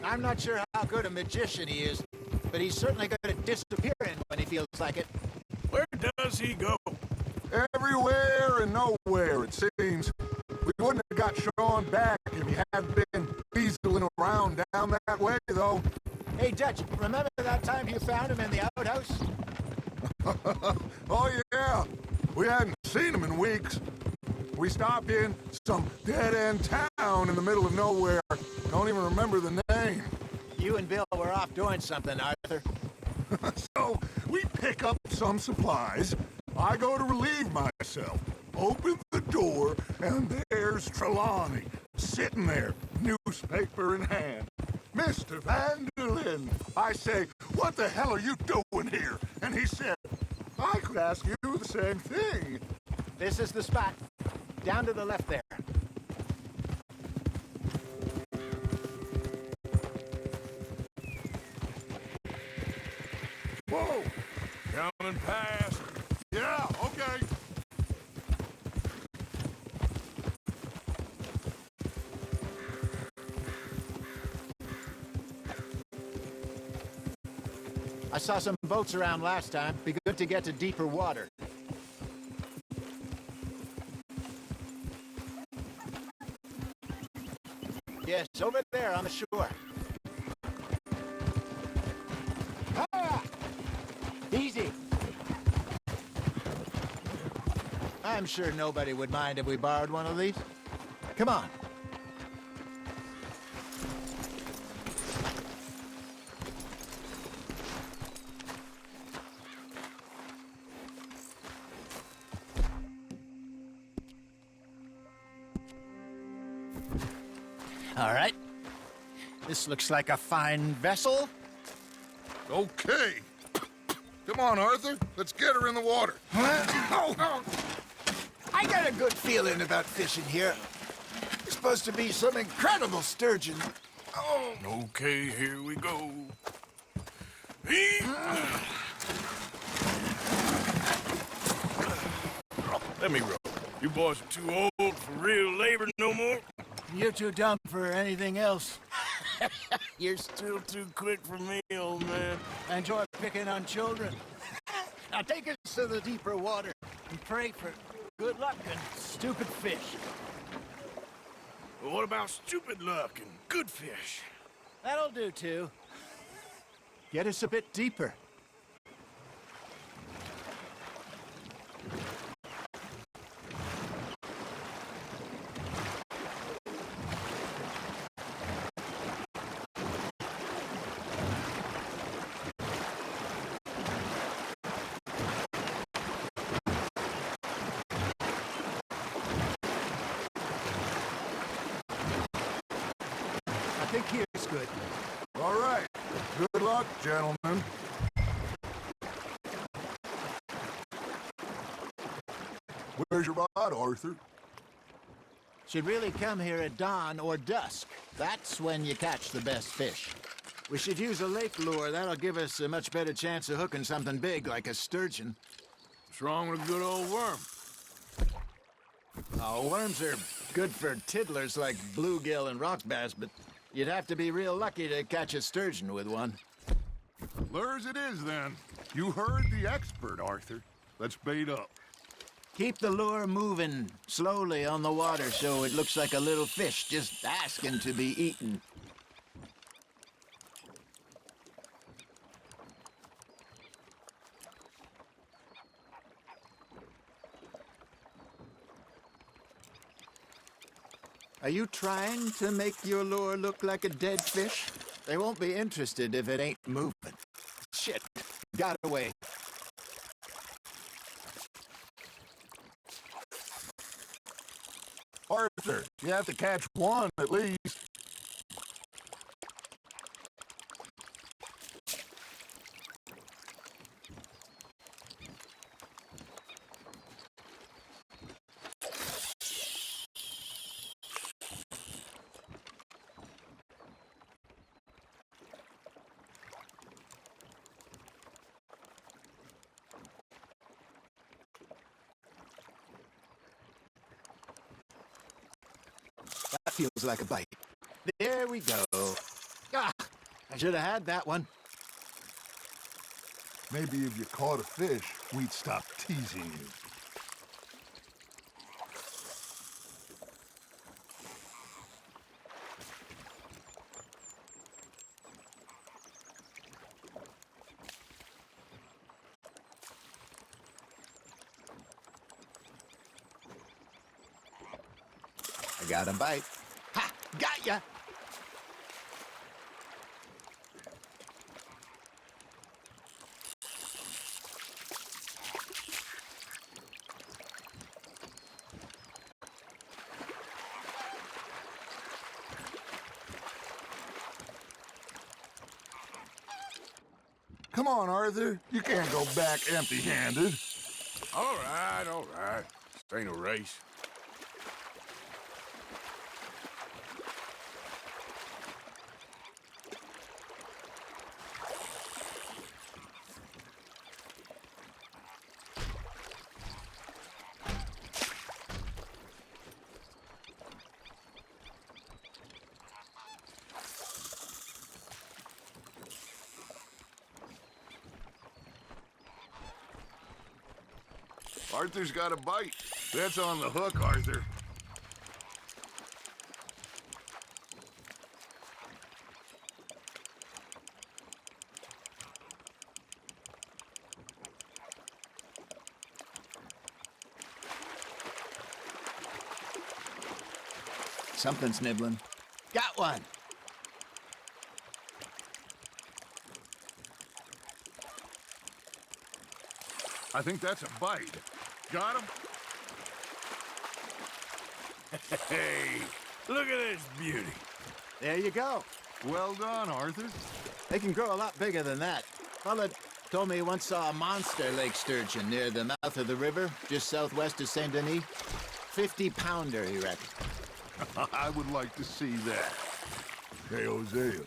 I'm not sure how good a magician he is, but he's certainly good at disappearing when he feels like it. Where does he go? Everywhere and nowhere, it seems. We wouldn't have got Sean back if you hadn't been weaseling around down that way, though. Hey, Dutch, remember that time you found him in the outhouse? Oh, yeah. We hadn't seen him in weeks. We stopped in some dead-end town in the middle of nowhere. Don't even remember the name. You and Bill were off doing something, Arthur. So, we pick up some supplies. I go to relieve myself. Open the door, and there's Trelawney, sitting there, newspaper in hand. Mr. Vanderlyn, I say, what the hell are you doing here? And he said, I could ask you the same thing. This is the spot. Down to the left there. Whoa! Coming past. Yeah, okay. I saw some boats around last time. Be good to get to deeper water. Yes, over there on the shore. Ah! Easy. I'm sure nobody would mind if we borrowed one of these. Come on. All right. This looks like a fine vessel. Okay. Come on, Arthur. Let's get her in the water. Oh. I got a good feeling about fishing here. It's supposed to be some incredible sturgeon. Oh. Okay, here we go. Let me row. You boys are too old for real labor no more. You're too dumb for anything else. You're still too quick for me, old man. I enjoy picking on children. Now take us to the deeper water and pray for good luck and stupid fish. Well, what about stupid luck and good fish? That'll do, too. Get us a bit deeper. I think here's good. All right. Good luck, gentlemen. Where's your rod, Arthur? Should really come here at dawn or dusk. That's when you catch the best fish. We should use a lake lure. That'll give us a much better chance of hooking something big like a sturgeon. What's wrong with a good old worm? Oh, worms are good for tiddlers like bluegill and rock bass, but you'd have to be real lucky to catch a sturgeon with one. Lures it is, then. You heard the expert, Arthur. Let's bait up. Keep the lure moving slowly on the water so it looks like a little fish just asking to be eaten. Are you trying to make your lure look like a dead fish? They won't be interested if it ain't moving. Shit, got away. Arthur, you have to catch one at least. That feels like a bite. There we go. Ah, I should have had that one. Maybe if you caught a fish, we'd stop teasing you. Got a bite. Ha! Got ya! Come on, Arthur. You can't go back empty-handed. All right, all right. This ain't a race. Arthur's got a bite. That's on the hook, Arthur. Something's nibbling. Got one. I think that's a bite. Got him? Hey, look at this beauty. There you go. Well done, Arthur. They can grow a lot bigger than that. Fella told me he once saw a monster lake sturgeon near the mouth of the river, just southwest of Saint Denis. 50-pounder, he reckoned. I would like to see that. Hey, Hosea, you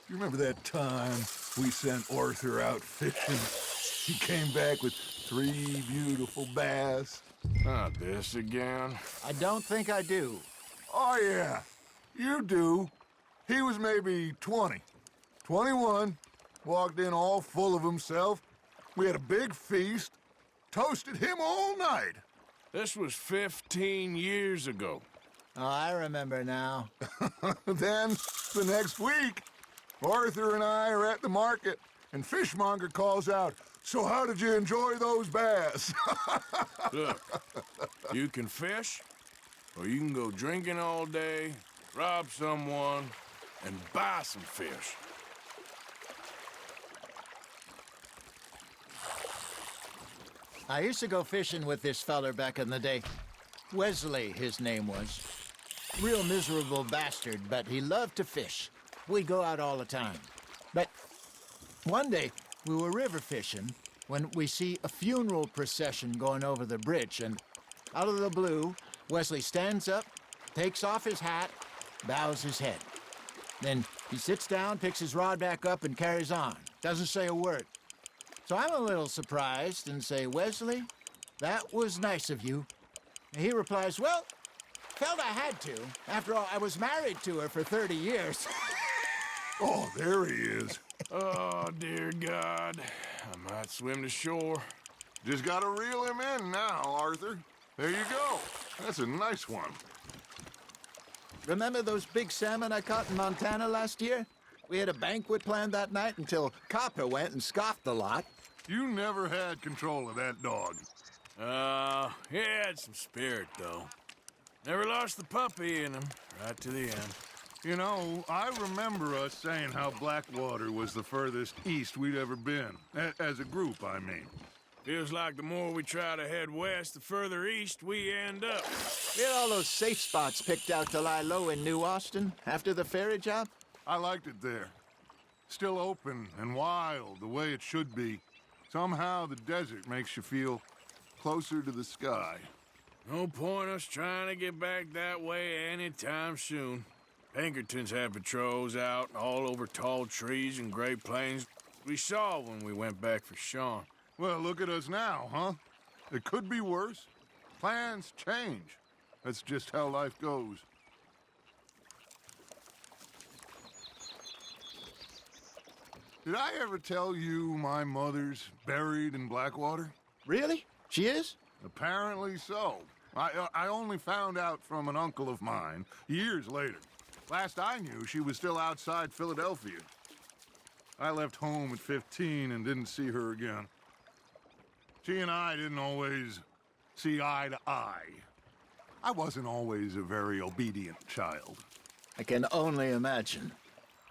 remember that time we sent Arthur out fishing? He came back with 3 beautiful bass. Not this again. I don't think I do. Oh, yeah, you do. He was maybe 20, 21, walked in all full of himself. We had a big feast, toasted him all night. This was 15 years ago. Oh, I remember now. Then, the next week, Arthur and I are at the market, and Fishmonger calls out, "So how did you enjoy those bass?" Look, you can fish, or you can go drinking all day, rob someone, and buy some fish. I used to go fishing with this feller back in the day. Wesley, his name was. Real miserable bastard, but he loved to fish. We'd go out all the time. But one day, we were river fishing when we see a funeral procession going over the bridge, and out of the blue, Wesley stands up, takes off his hat, bows his head. Then he sits down, picks his rod back up, and carries on. Doesn't say a word. So I'm a little surprised and say, "Wesley, that was nice of you." And he replies, "Well, felt I had to. After all, I was married to her for 30 years. Oh, there he is. Oh, dear God. I might swim to shore. Just gotta reel him in now, Arthur. There you go. That's a nice one. Remember those big salmon I caught in Montana last year? We had a banquet planned that night until Copper went and scoffed the lot. You never had control of that dog. He had some spirit, though. Never lost the puppy in him, right to the end. You know, I remember us saying how Blackwater was the furthest east we'd ever been. As a group, I mean. Feels like the more we try to head west, the further east we end up. We had all those safe spots picked out to lie low in New Austin after the ferry job. I liked it there. Still open and wild, the way it should be. Somehow the desert makes you feel closer to the sky. No point us trying to get back that way anytime soon. Pinkertons had patrols out all over tall trees and Great Plains. We saw when we went back for Sean. Well, look at us now, huh? It could be worse. Plans change. That's just how life goes. Did I ever tell you my mother's buried in Blackwater? Really? She is? Apparently so. I only found out from an uncle of mine years later. Last I knew, she was still outside Philadelphia. I left home at 15 and didn't see her again. She and I didn't always see eye to eye. I wasn't always a very obedient child. I can only imagine.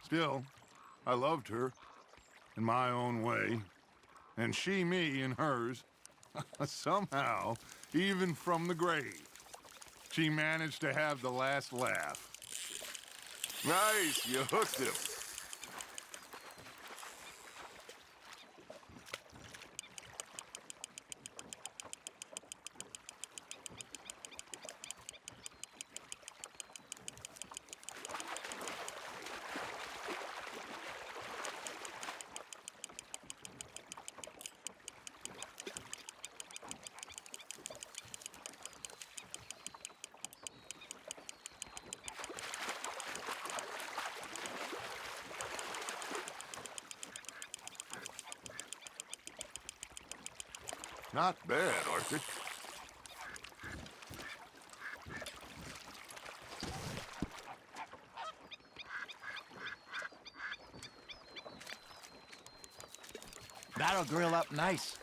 Still, I loved her in my own way, and she me in hers. Somehow, even from the grave, she managed to have the last laugh. Nice, you hooked him. Not bad, Arthur. That'll grill up nice.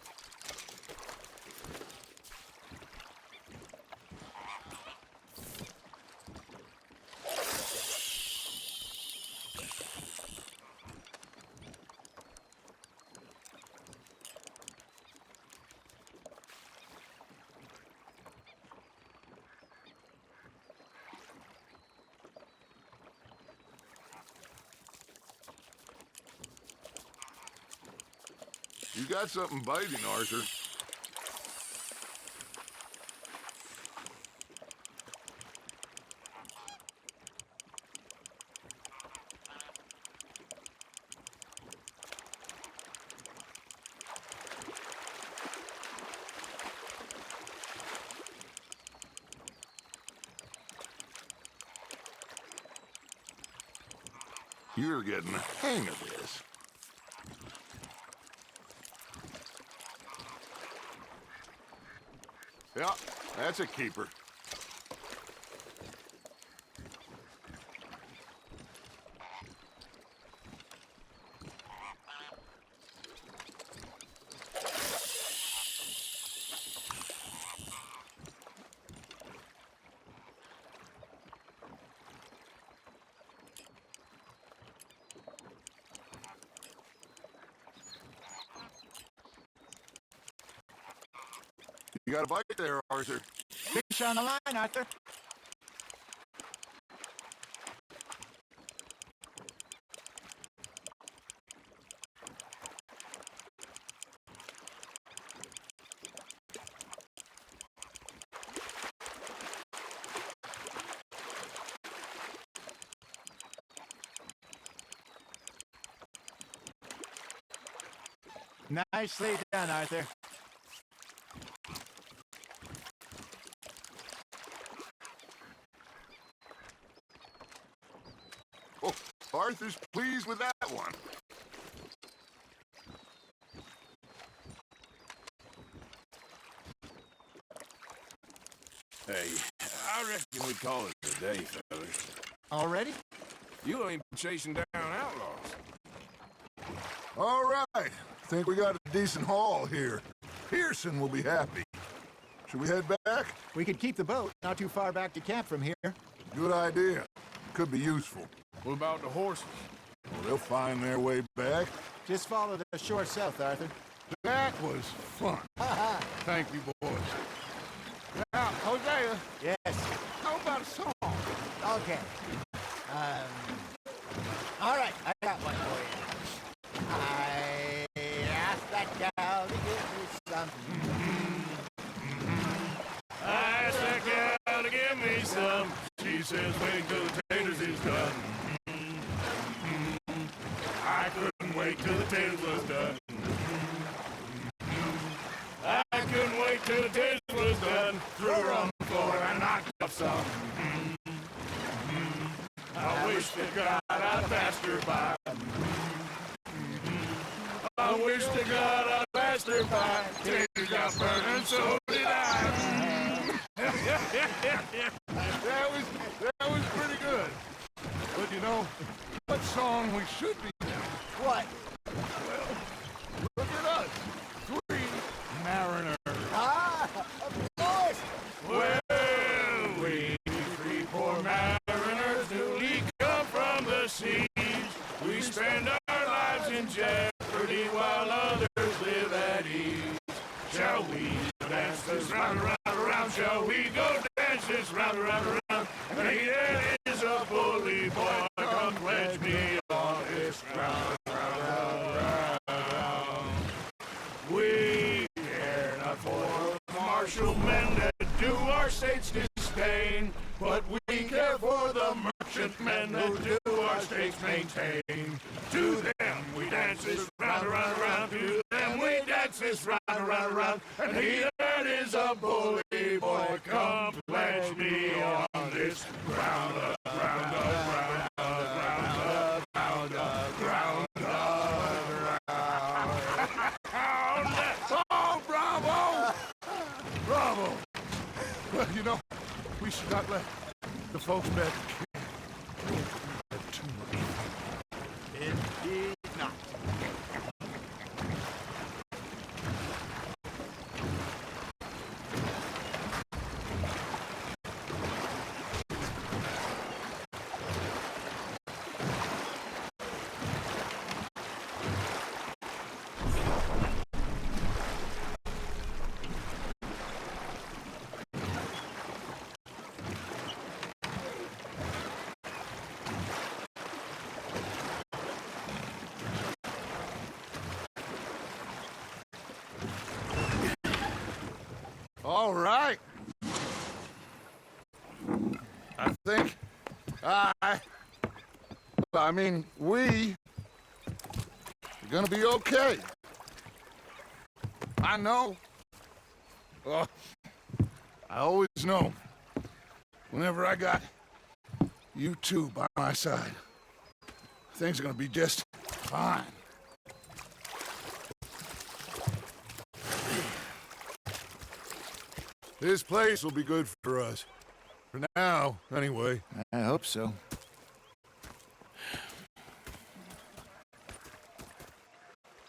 You got something biting, Arthur. You're getting the hang of this. Yeah, that's a keeper. You got a bite there, Arthur. Fish on the line, Arthur. Nicely done, Arthur. Oh, Arthur's pleased with that one. Hey, I reckon we call it a day, fellas. Already? You ain't chasing down outlaws. All right. Think we got a decent haul here. Pearson will be happy. Should we head back? We could keep the boat not too far back to camp from here. Good idea. Could be useful. What about the horses? Well, they'll find their way back. Just follow the shore south, Arthur. That was fun. Thank you, boys. Now, Hosea. Yes. How about a song? Okay. All right, I got one for you. I asked that gal to give me some. I asked that gal to give me some. She says, wait till the taters is done. I couldn't wait till the taters was done. I couldn't wait till the taters was done. Threw her on the floor and I knocked up some. I wish to God I'd passed her by. I wish to God I'd passed her by. Taters got burned and so did I. That was pretty good. But you know, what song we should be doing? What? Well, look at us. 3 mariners. Ah, of course. Well, we seas. We spend our lives in jeopardy while others live at ease. Shall we dance this round, around, around? Shall we go dance this round, around, around? And he that is a bully boy, come pledge me on this ground, round, round. We care not for martial men that do our states disdain, but we care for the merchant men that do our states maintain. To them we dance this round, around, around. To them we dance this round, around, around. And he that is a bully boy, come pledge me on this ground, ground, ground, ground, ground, ground, ground. Oh, bravo! Bravo! Well, you know, we should not let the folks back too much. Indeed not. All right. I think I mean, we are gonna be okay. I know. I always know. Whenever I got you two by my side, things are gonna be just fine. This place will be good for us. For now, anyway. I hope so.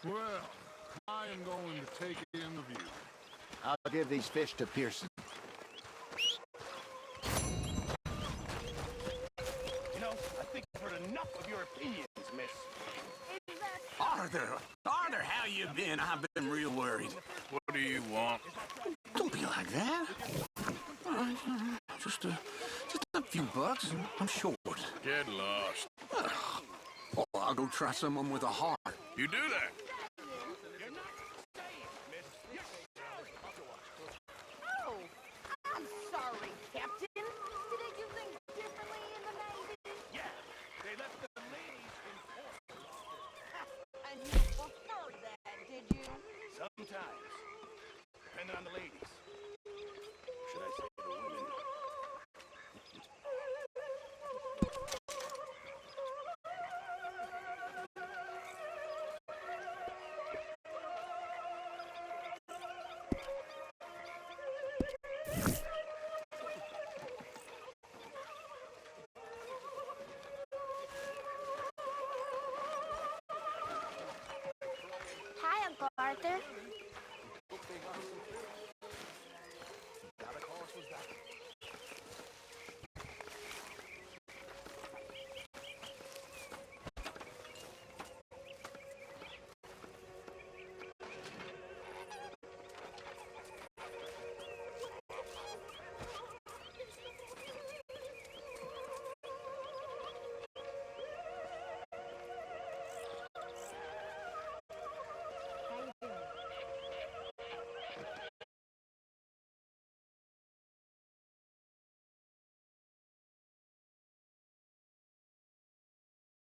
Well, I am going to take in the view. I'll give these fish to Pearson. You know, I think I've heard enough of your opinions, miss. Arthur, how you been? I've been real worried. What do you want? Don't be like that. All right, just a few bucks. I'm short. Get lost. Oh, I'll go try someone with a heart. You do that. Oh, I'm sorry, Captain. Did they do things differently in the Navy? Yeah, they left the ladies in port. And you preferred that, did you? Sometimes. Depending on the ladies. Should I say the women? Hi, Uncle Arthur.